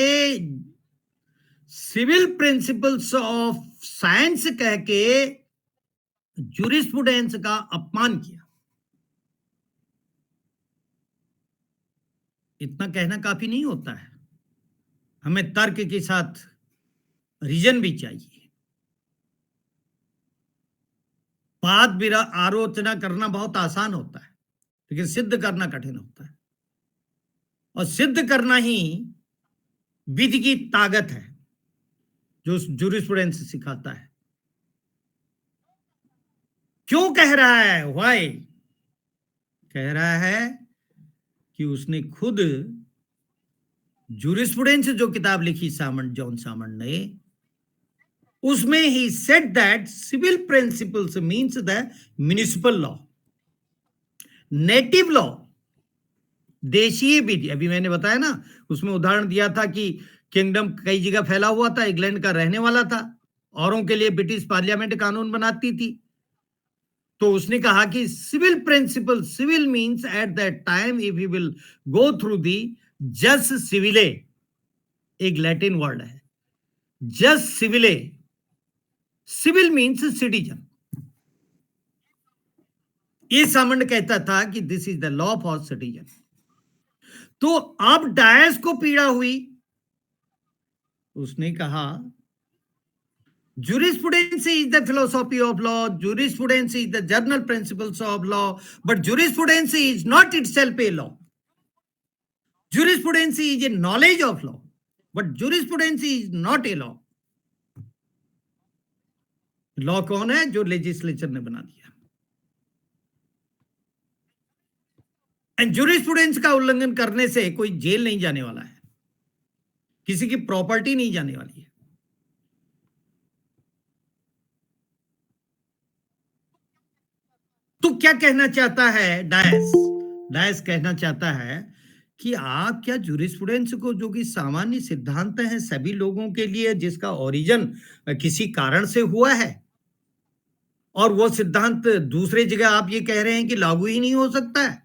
सिविल प्रिंसिपल्स ऑफ साइंस कह के जूरिस्प्रूडेंस का अपमान किया। इतना कहना काफी नहीं होता है, हमें तर्क के साथ रीजन भी चाहिए। बात आलोचना करना बहुत आसान होता है, लेकिन सिद्ध करना कठिन होता है, और सिद्ध करना ही विधि की ताकत है जो जूरिस्प्रूडेंस सिखाता है। क्यों कह रहा है, व्हाई? कह रहा है कि उसने खुद जूरिस्प्रूडेंस जो किताब लिखी सामंत, जॉन सामंत ने, उसमें ही said that civil principles means the municipal law, native law, देशीय विधि। अभी मैंने बताया ना, उसमें उदाहरण दिया था कि किंगडम कई जगह फैला हुआ था, इंग्लैंड का रहने वाला था, औरों के लिए ब्रिटिश पार्लियामेंट कानून बनाती थी। तो उसने कहा कि civil principle, civil means at that time if you will go through the jus civile, एक लैटिन वर्ड है जस सिविले, सिविल मीन्स सिटीजन। ये सामंत कहता था कि this is the law for citizen. तो अब डायस को पीड़ा हुई, उसने कहा jurisprudence is the philosophy of law, jurisprudence is the general principles of law, but jurisprudence is not itself a law. Jurisprudence is a knowledge of law, but jurisprudence is not a law. Law कौन है? जो legislature ने बना दिया। And jurisprudence का उल्लंघन करने से कोई जेल नहीं जाने वाला है, किसी की प्रॉपर्टी नहीं जाने वाली है। तो क्या कहना चाहता है डायस? डायस कहना चाहता है कि आप क्या जूरिस्प्रूडेंस को, जो कि सामान्य सिद्धांत है सभी लोगों के लिए, जिसका ओरिजिन किसी कारण से हुआ है, और वो सिद्धांत दूसरी जगह आप ये कह रहे हैं कि लागू ही नहीं हो सकता है,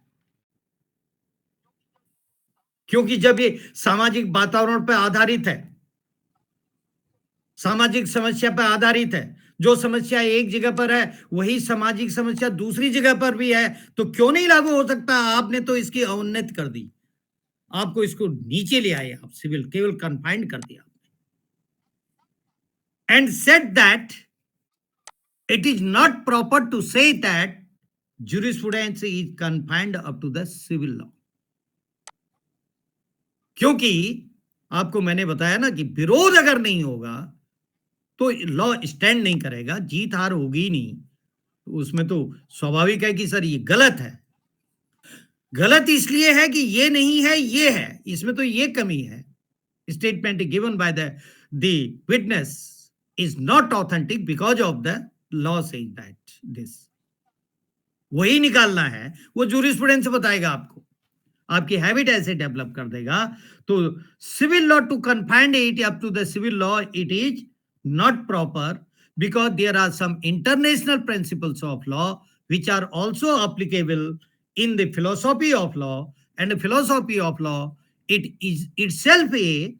क्योंकि जब ये सामाजिक वातावरण पर आधारित है, सामाजिक समस्या पर आधारित है, जो समस्या एक जगह पर है वही सामाजिक समस्या दूसरी जगह पर भी है, तो क्यों नहीं लागू हो सकता? आपने तो इसकी अवनति कर दी, आपको इसको नीचे ले आए, आप सिविल केवल कन्फाइंड कर दिया, and said that it is not proper to say that jurisprudence is confined up to the civil law, क्योंकि आपको मैंने बताया ना कि विरोध अगर नहीं होगा तो लॉ स्टैंड नहीं करेगा, जीत हार होगी नहीं, तो उसमें तो स्वाभाविक है कि सर ये गलत है। गलत इसलिए है कि ये नहीं है, ये है, इसमें तो ये कमी है। Statement given by the witness is not authentic because of the law saying that this. वही निकालना है, वो जूरिस्प्रूडेंस बताएगा आपको, आपकी हैबिट ऐसे डेवलप कर देगा। तो civil law to confine it up to the civil law, it is not proper because there are some international principles of law which are also applicable in the philosophy of law, and the philosophy of law, it is itself a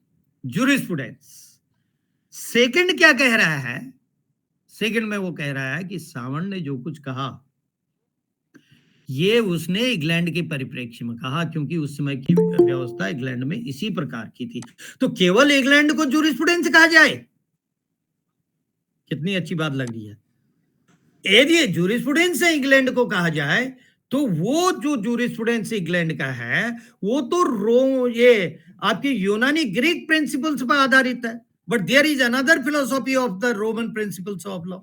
jurisprudence. Second क्या कह रहा है? Second में वो कह रहा है कि सावंत ने जो कुछ कहा ये उसने इंग्लैंड के परिप्रेक्ष्य में कहा, क्योंकि उस समय की व्यवस्था इंग्लैंड में इसी प्रकार की थी, तो केवल इंग्लैंड को जूरिस्प्रूडेंस कहा जाए। कितनी अच्छी बात लग रही है। यदि जूरिस्प्रूडेंस इंग्लैंड को कहा जाए तो वो जो जूरिस्प्रूडेंस इंग्लैंड का है वो तो ये आपके यूनानी ग्रीक प्रिंसिपल्स पर आधारित है, but there is another philosophy of the Roman principles of law.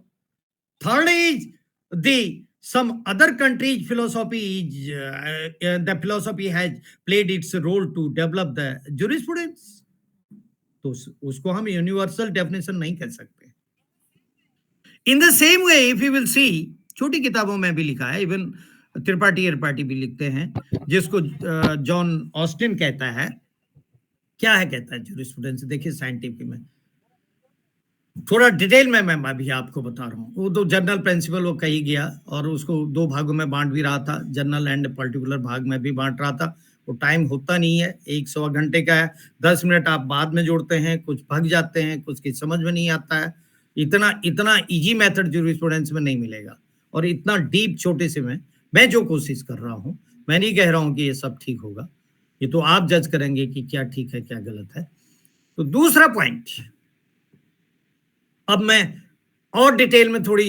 Third is the some other countries philosophy is the philosophy has played its role to develop the jurisprudence, तो उसको हम universal definition नहीं कह सकते। In the same way if you will see, छोटी किताबों में भी लिखा है, इवन त्रिपाठी भी लिखते हैं, जिसको जॉन ऑस्टिन कहता है। क्या है कहता है जूरिस्प्रूडेंस? देखिए साइंटिफिक में थोड़ा डिटेल में मैं अभी आपको बता रहा हूँ। वो तो जनरल प्रिंसिपल वो कही गया और उसको दो भागों में बांट भी रहा था, जनरल एंड पर्टिकुलर भाग में भी बांट रहा था। वो टाइम होता नहीं है, 100 घंटे का है, 10 मिनट आप बाद में जोड़ते हैं, कुछ भग जाते हैं, कुछ की समझ में नहीं आता है। इतना इजी मेथड जूरिस्प्रूडेंस में नहीं मिलेगा, और इतना डीप छोटे से में मैं जो कोशिश कर रहा हूँ, मैं नहीं कह रहा हूँ कि ये सब ठीक होगा, ये तो आप जज करेंगे कि क्या ठीक है क्या गलत है। तो दूसरा पॉइंट, अब मैं और डिटेल में थोड़ी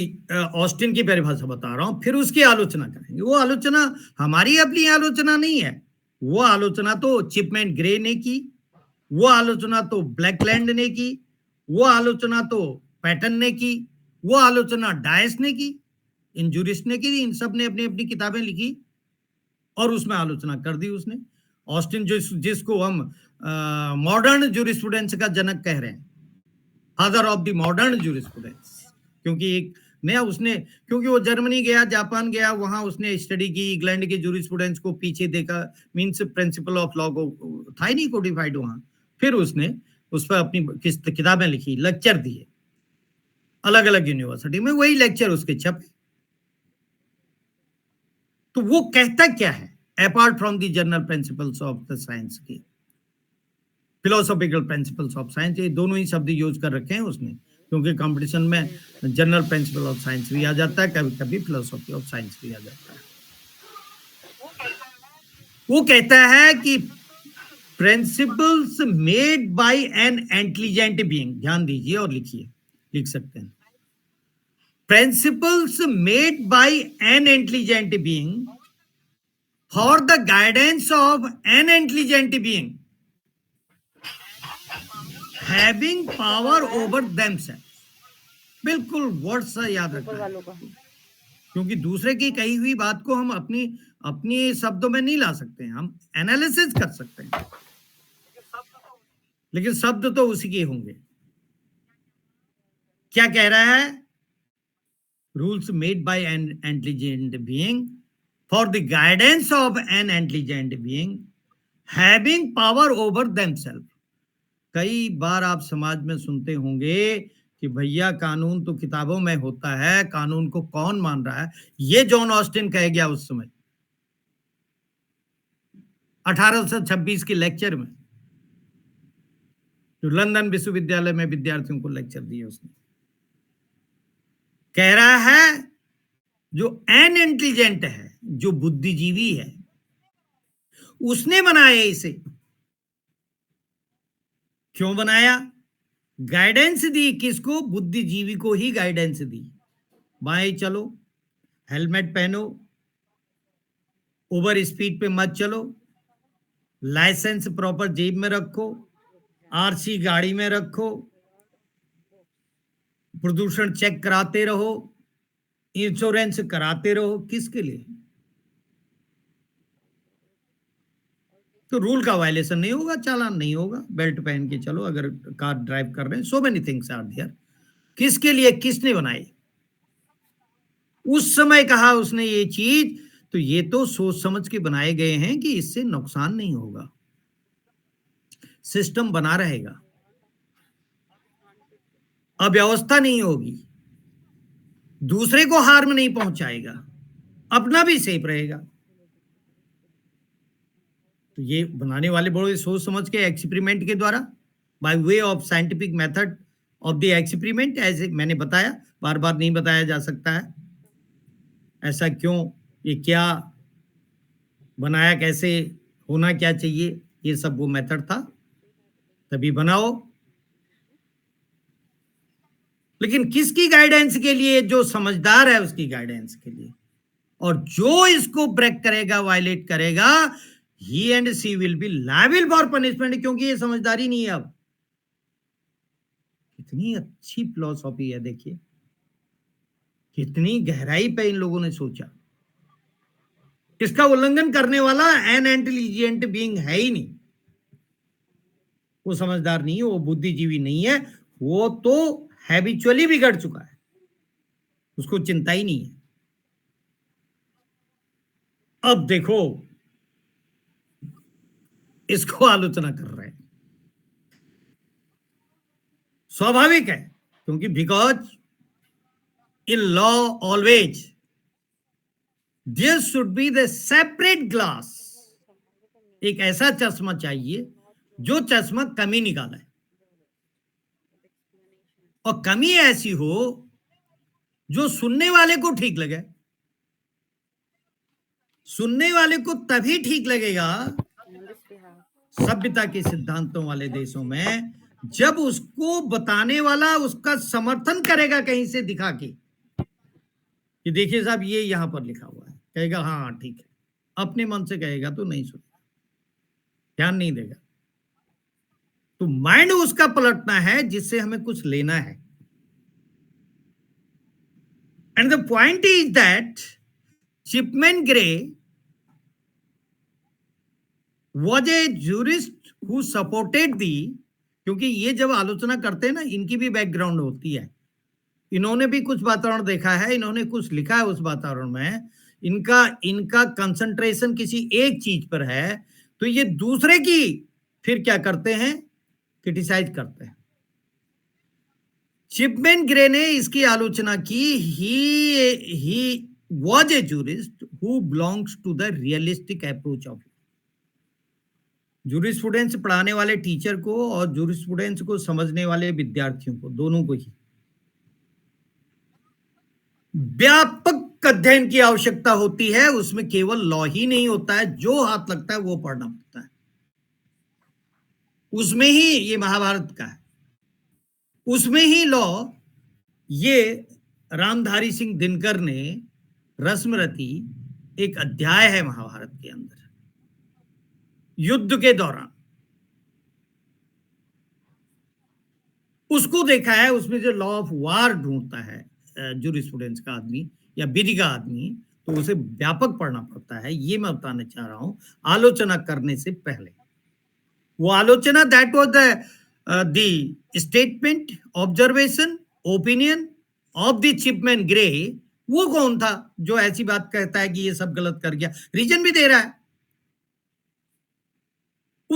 ऑस्टिन की परिभाषा बता रहा हूं, फिर उसकी आलोचना करेंगे। वो आलोचना हमारी अपनी आलोचना नहीं है, वो आलोचना तो चिपमैन ग्रे ने की, वो आलोचना तो ब्लैकलैंड ने की, वो आलोचना तो पैटन ने की, वो आलोचना डायस ने की, इन जूरिस्ट ने की, इन सब ने अपनी अपनी किताबें लिखी और उसमें आलोचना कर दी उसने। ऑस्टिन जिसको हम मॉडर्न जूरिस्प्रूडेंस का जनक कह रहे हैं, father of the modern jurisprudence, क्योंकि एक नया उसने, क्योंकि वो जर्मनी गया, जापान गया, वहां उसने स्टडी की, इंग्लैंड की जूरिस्प्रूडेंस को पीछे देखा, मींस प्रिंसिपल ऑफ लॉ को था ही नहीं कोडिफाइड वहां, फिर उसने उस पर अपनी किताबें लिखी, लेक्चर दिए अलग अलग यूनिवर्सिटी में, वही लेक्चर उसके छपे। तो वो कहता क्या है apart from the general principles of the science की, फिलोसॉफिकल प्रिंसिपल्स ऑफ साइंस, ये दोनों ही शब्द यूज कर रखे हैं उसने, क्योंकि कंपटीशन में जनरल प्रिंसिपल ऑफ साइंस भी आ जाता है, कभी कभी फिलोसॉफी ऑफ साइंस भी आ जाता है। वो कहता है कि principles made by an intelligent being, ध्यान दीजिए और लिखिए, लिख सकते हैं, principles made by an intelligent being for the guidance of an intelligent being having power over themselves। बिल्कुल वर्ड सा याद रखना, क्योंकि दूसरे की कही हुई बात को हम अपनी शब्दों में नहीं ला सकते हैं, हम एनालिसिस कर सकते हैं, लेकिन शब्द तो उसी के होंगे। क्या कह रहा है? Rules made by an intelligent being for the guidance of an intelligent being having power over themself. कई बार आप समाज में सुनते होंगे कि भैया कानून तो किताबों में होता है, कानून को कौन मान रहा है। ये जॉन ऑस्टिन कह गया उस समय 1826 के लेक्चर में, जो लंदन विश्वविद्यालय में विद्यार्थियों को लेक्चर दिए उसने। कह रहा है जो एन इंटेलिजेंट है, जो बुद्धिजीवी है, उसने बनाया इसे। क्यों बनाया? गाइडेंस दी किसको? बुद्धिजीवी को ही गाइडेंस दी। बाएं चलो, हेलमेट पहनो, ओवर स्पीड पे मत चलो, लाइसेंस प्रॉपर जेब में रखो, आरसी गाड़ी में रखो, प्रदूषण चेक कराते रहो, इंश्योरेंस कराते रहो। किसके लिए? तो रूल का वायलेशन नहीं होगा, चालान नहीं होगा, बेल्ट पहन के चलो अगर कार ड्राइव कर रहे हैं। So many things are there. किसके लिए? किसने बनाई? उस समय कहा उसने ये चीज, तो ये तो सोच समझ के बनाए गए हैं कि इससे नुकसान नहीं होगा, सिस्टम बना रहेगा, अव्यवस्था नहीं होगी, दूसरे को हार्म नहीं पहुंचाएगा, अपना भी सेफ रहेगा। तो ये बनाने वाले बड़े सोच समझ के एक्सपेरिमेंट के द्वारा, by way of scientific method of the experiment, ऐसे मैंने बताया, बार बार नहीं बताया जा सकता है। ऐसा क्यों, ये क्या बनाया, कैसे होना क्या चाहिए, ये सब वो मेथड था, तभी बनाओ। लेकिन किसकी गाइडेंस के लिए? जो समझदार है उसकी गाइडेंस के लिए। और जो इसको ब्रेक करेगा, वायलेट करेगा, he and she will be liable for punishment, क्योंकि ये समझदारी नहीं है। अब कितनी अच्छी फिलॉसफी है, देखिए कितनी गहराई पे इन लोगों ने सोचा। इसका उल्लंघन करने वाला एन इंटेलिजेंट बीइंग है ही नहीं, वो समझदार नहीं है, वो बुद्धिजीवी नहीं है, वो तो हैबिचुअली बिगड़ चुका है, उसको चिंता ही नहीं है। अब देखो इसको आलोचना कर रहे हैं, स्वाभाविक है, क्योंकि because in law always there should be the separate glass. एक ऐसा चश्मा चाहिए जो चश्मा कमी निकाले, और कमी ऐसी हो जो सुनने वाले को ठीक लगे। सुनने वाले को तभी ठीक लगेगा सभ्यता के सिद्धांतों वाले देशों में, जब उसको बताने वाला उसका समर्थन करेगा कहीं से दिखा के कि देखिए साहब ये यहां पर लिखा हुआ है, कहेगा हाँ ठीक है। अपने मन से कहेगा तो नहीं सुनेगा, ध्यान नहीं देगा। तो माइंड उसका पलटना है जिससे हमें कुछ लेना है। And the point is that Chipman Gray was a jurist who supported the, क्योंकि ये जब आलोचना करते हैं ना, इनकी भी बैकग्राउंड होती है, इन्होंने भी कुछ वातावरण देखा है, इन्होंने कुछ लिखा है उस वातावरण में, इनका कंसंट्रेशन किसी एक चीज पर है, तो ये दूसरे की फिर क्या करते हैं? क्रिटिसाइज करते हैं। चिपमैन ग्रे ने इसकी आलोचना की। ही was a jurist who belongs to the realistic approach of, jurisprudence पढ़ाने वाले टीचर को और जूरिस्प्रूडेंस को समझने वाले विद्यार्थियों को, दोनों को ही व्यापक अध्ययन की आवश्यकता होती है। उसमें केवल लॉ ही नहीं होता है, जो हाथ लगता है वो पढ़ना पड़ता है। उसमें ही ये महाभारत का है, उसमें ही लॉ, ये रामधारी सिंह दिनकर ने रस्मरती एक अध्याय है महाभारत के अंदर, युद्ध के दौरान उसको देखा है। उसमें जो लॉ ऑफ वार ढूंढता है जूरिस्प्रूडेंस का आदमी या विधि का आदमी, तो उसे व्यापक पढ़ना पड़ता है। ये मैं बताना चाह रहा हूं आलोचना करने से पहले। वो आलोचना that was the statement, observation, opinion of the Chipman Gray. वो कौन था जो ऐसी बात कहता है कि ये सब गलत कर गया? रीजन भी दे रहा है।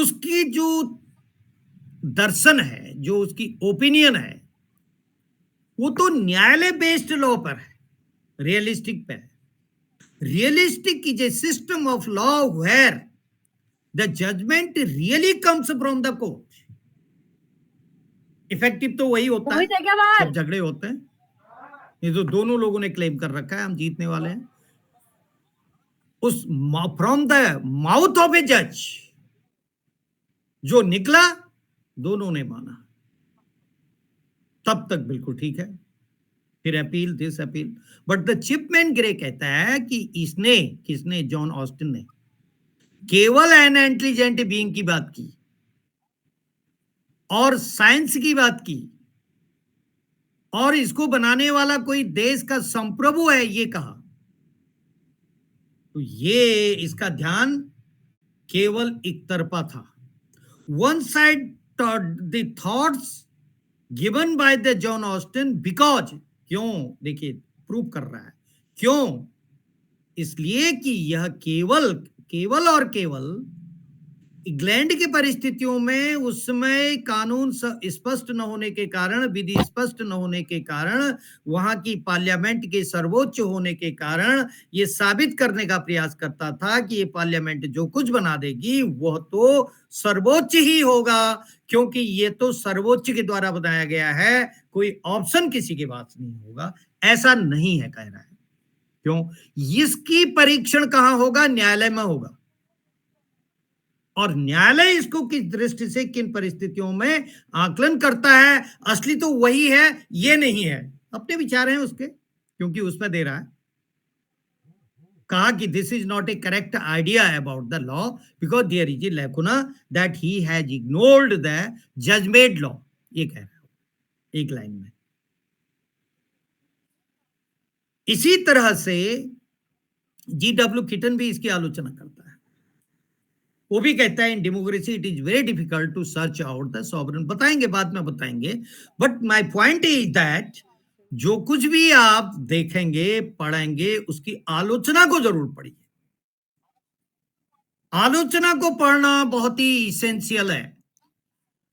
उसकी जो दर्शन है, जो उसकी ओपिनियन है, वो तो न्यायालय बेस्ड लॉ पर है, रियलिस्टिक पे है। Realistic is a system of law where the judgment really comes from the court. Effective तो वही होता है जब झगड़े होते हैं। ये जो दोनों लोगों ने क्लेम कर रखा है हम जीतने वाले हैं, उस फ्रॉम द माउथ ऑफ ए जज जो निकला दोनों ने माना, तब तक बिल्कुल ठीक है। फिर appeal, this appeal. But the Chipman Gray कहता है कि इसने, किसने, जॉन ऑस्टिन ने केवल एन इंटेलिजेंट बीइंग की बात की और साइंस की बात की, और इसको बनाने वाला कोई देश का संप्रभु है ये कहा। तो ये इसका ध्यान केवल एक तरफा था। One side the thoughts given by the John Austin because, क्यों, देखिए प्रूव कर रहा है क्यों, इसलिए कि यह केवल और केवल इंग्लैंड की परिस्थितियों में उस समय कानून स्पष्ट न होने के कारण, विधि स्पष्ट न होने के कारण, वहां की पार्लियामेंट के सर्वोच्च होने के कारण ये साबित करने का प्रयास करता था कि ये पार्लियामेंट जो कुछ बना देगी वह तो सर्वोच्च ही होगा, क्योंकि ये तो सर्वोच्च के द्वारा बनाया गया है, कोई ऑप्शन किसी के पास नहीं होगा। ऐसा नहीं है, कह रहा है। क्यों? इसकी परीक्षण कहां होगा? न्यायालय में होगा। और न्यायालय इसको किस दृष्टि से, किन परिस्थितियों में आकलन करता है, असली तो वही है, ये नहीं है। अपने विचार हैं उसके, क्योंकि उस पर दे रहा है। कहा कि this is not a correct idea about the law because there is a lacuna that he has ignored the judgment law. ये कह रहा है एक लाइन में। इसी तरह से G.W. किटन भी इसकी आलोचना करता है। वो भी कहता है in democracy it is very difficult to search out the sovereign. बताएंगे, बाद में बताएंगे। But my point is that जो कुछ भी आप देखेंगे, पढ़ेंगे, उसकी आलोचना को जरूर पढ़िए। आलोचना को पढ़ना बहुत ही इसेंशियल है।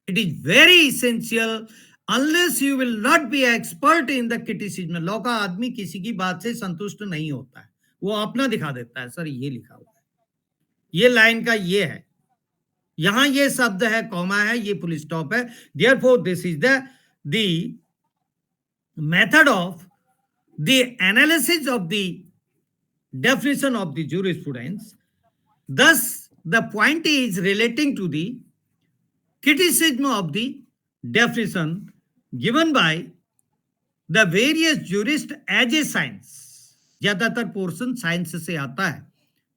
It is very essential. Unless you will not be expert in the criticism. Law का आदमी किसी की बात से संतुष्ट नहीं होता है, वो अपना दिखा देता है, सर ये लिखा हुआ है, ये लाइन का ये है, यहां ये शब्द है, कॉमा है, ये फुल स्टॉप है। Therefore this is the method of the analysis of the definition of the jurisprudence. Thus the point is relating to the criticism of the definition given by the various jurists as a science. ज्यादातर portion science से आता है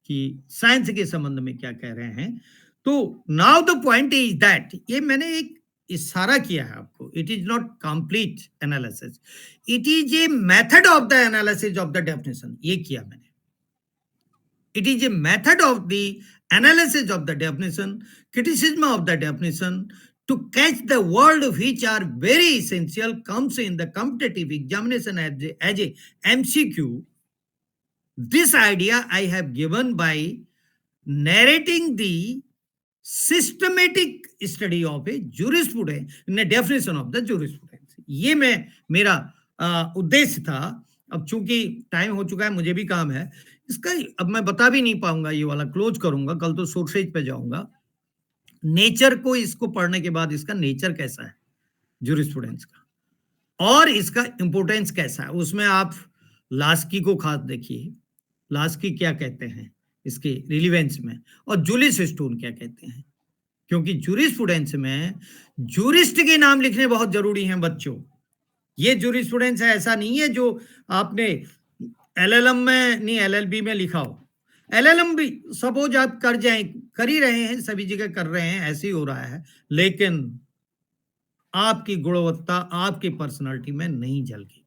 कि science के संबंध में क्या कह रहे हैं। तो now the point is that, ये मैंने एक इशारा किया है आपको, it is not complete analysis, it is a method of the analysis of the definition. ये किया मैंने। It is a method of the analysis of the definition, criticism of the definition, to catch the word which are very essential, comes in the competitive examination as a MCQ. This idea I have given by narrating the systematic study of a jurisprudence, in a definition of the jurisprudence. ये मेरा उद्देश्य था। अब चूंकि time हो चुका है, मुझे भी काम है इसका, अब मैं बता भी नहीं पाऊंगा, ये वाला क्लोज करूंगा, कल तो सोर्सेज पे जाऊंगा। नेचर को, इसको पढ़ने के बाद इसका नेचर कैसा है ज्यूरिस्प्रूडेंस का, और इसका इंपोर्टेंस कैसा है, उसमें आप लास्की को खास देखिए, लास्की क्या कहते हैं इसके रिलीवेंस में, और जूलिस स्टोन क्या कहते हैं। क्योंकि ज्यूरिस्प्रूडेंस में जूरिस्ट के नाम लिखने बहुत जरूरी हैं बच्चों। ये ज्यूरिस्प्रूडेंस है, ऐसा नहीं है जो आपने एलएलएम में नहीं, एलएलबी में लिखा हो। एलएलएम भी सपोज आप कर जाए, कर ही रहे हैं, सभी जगह कर रहे हैं, ऐसे ही हो रहा है, लेकिन आपकी गुणवत्ता आपकी पर्सनालिटी में नहीं झलकेगी।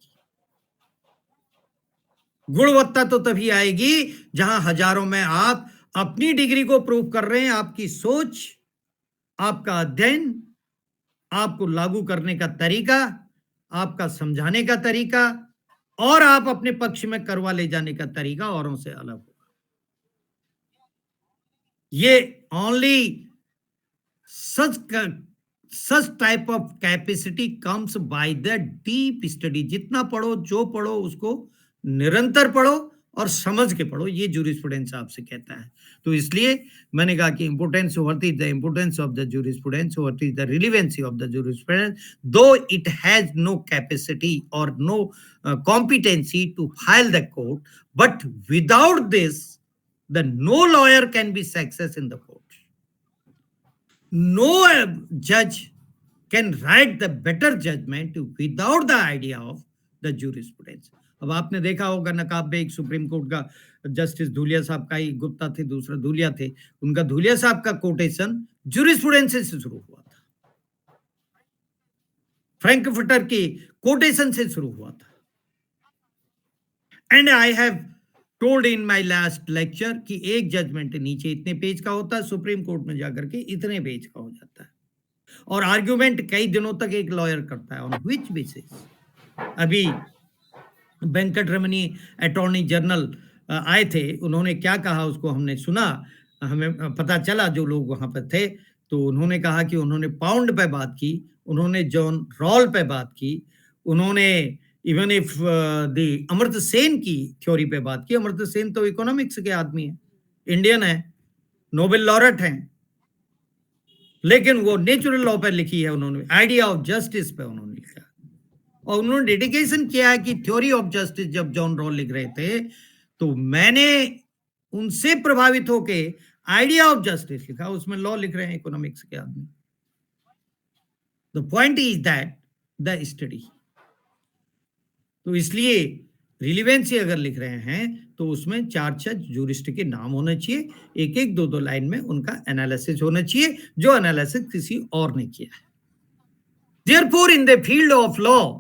गुणवत्ता तो तभी आएगी जहां हजारों में आप अपनी डिग्री को प्रूव कर रहे हैं, आपकी सोच, आपका अध्ययन, आपको लागू करने का तरीका, आपका समझाने का तरीका, और आप अपने पक्ष में करवा ले जाने का तरीका औरों से अलग होगा। ये only such type of capacity comes by the deep study. जितना पढ़ो, जो पढ़ो, उसको निरंतर पढ़ो और समझ के पढ़ो, ये जूरिस्प्रूडेंस आपसे कहता है। तो इसलिए मैंने कहा कि importance, what is the importance of the jurisprudence, what is the relevancy of the jurisprudence, दो इट हैज नो कैपेसिटी और no competency to file the court, but without this the no lawyer can be success in the court. No judge can write the better judgment without the idea of the jurisprudence. अब आपने देखा होगा नकाब में एक supreme court का justice Dhulia साहब का ही, गुप्ता थे, दूसरा धूलिया थे, उनका धूलिया साहब का कोटेशन जूरिस्प्रूडेंस से शुरू हुआ था, फ्रैंकफर्टर के कोटेशन से शुरू हुआ था। And I have told in my last lecture कि एक जजमेंट नीचे इतने पेज का होता है, सुप्रीम कोर्ट में जाकर के इतने पेज का हो जाता है, और आर्ग्यूमेंट कई दिनों तक एक लॉयर करता है। On which basis? अभी वेंकटरमणी अटॉर्नी जनरल आए थे, उन्होंने क्या कहा उसको हमने सुना, हमें पता चला जो लोग वहां पर थे, तो उन्होंने कहा कि उन्होंने पाउंड पे बात की, उन्होंने जॉन रॉल पे बात की, उन्होंने even if the Amartya Sen की थ्योरी पे बात की। अमर्त्य सेन तो इकोनॉमिक्स के आदमी है, इंडियन है, नोबेल लॉरेट हैं, लेकिन वो नेचुरल लॉ पर लिखी है उन्होंने, आइडिया ऑफ जस्टिस पे उन्होंने लिखा, और उन्होंने डेडिकेशन किया है कि थ्योरी ऑफ जस्टिस जब जॉन रॉल लिख रहे थे तो मैंने उनसे प्रभावित होके आइडिया ऑफ जस्टिस लिखा, उसमें लॉ लिख रहे हैं इकोनॉमिक्स के आदमी। The point is that the study, तो इसलिए रिलेवेंसी अगर लिख रहे हैं तो उसमें 4-6 जूरिस्ट के नाम होने चाहिए, एक एक 2-2 लाइन में उनका एनालिसिस होना चाहिए, जो एनालिसिस किसी और ने किया है। Therefore in the field of law,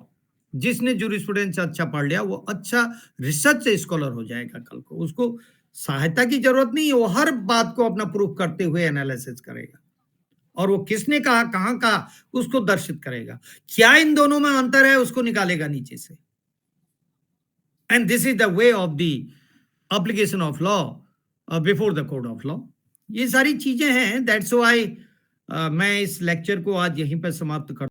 जिसने जूरिस्प्रूडेंस अच्छा पढ़ लिया वो अच्छा रिसर्च स्कॉलर हो जाएगा कल को, उसको सहायता की जरूरत नहीं है, वो हर बात को अपना प्रूफ करते हुए एनालिसिस करेगा, और वो किसने कहा, कहां कहा, उसको दर्शित करेगा, क्या इन दोनों में अंतर है उसको निकालेगा नीचे से। And this is the way of the application of law before the court of law. ये सारी चीजें हैं, that's why मैं इस लेक्चर को आज यहीं पर समाप्त कर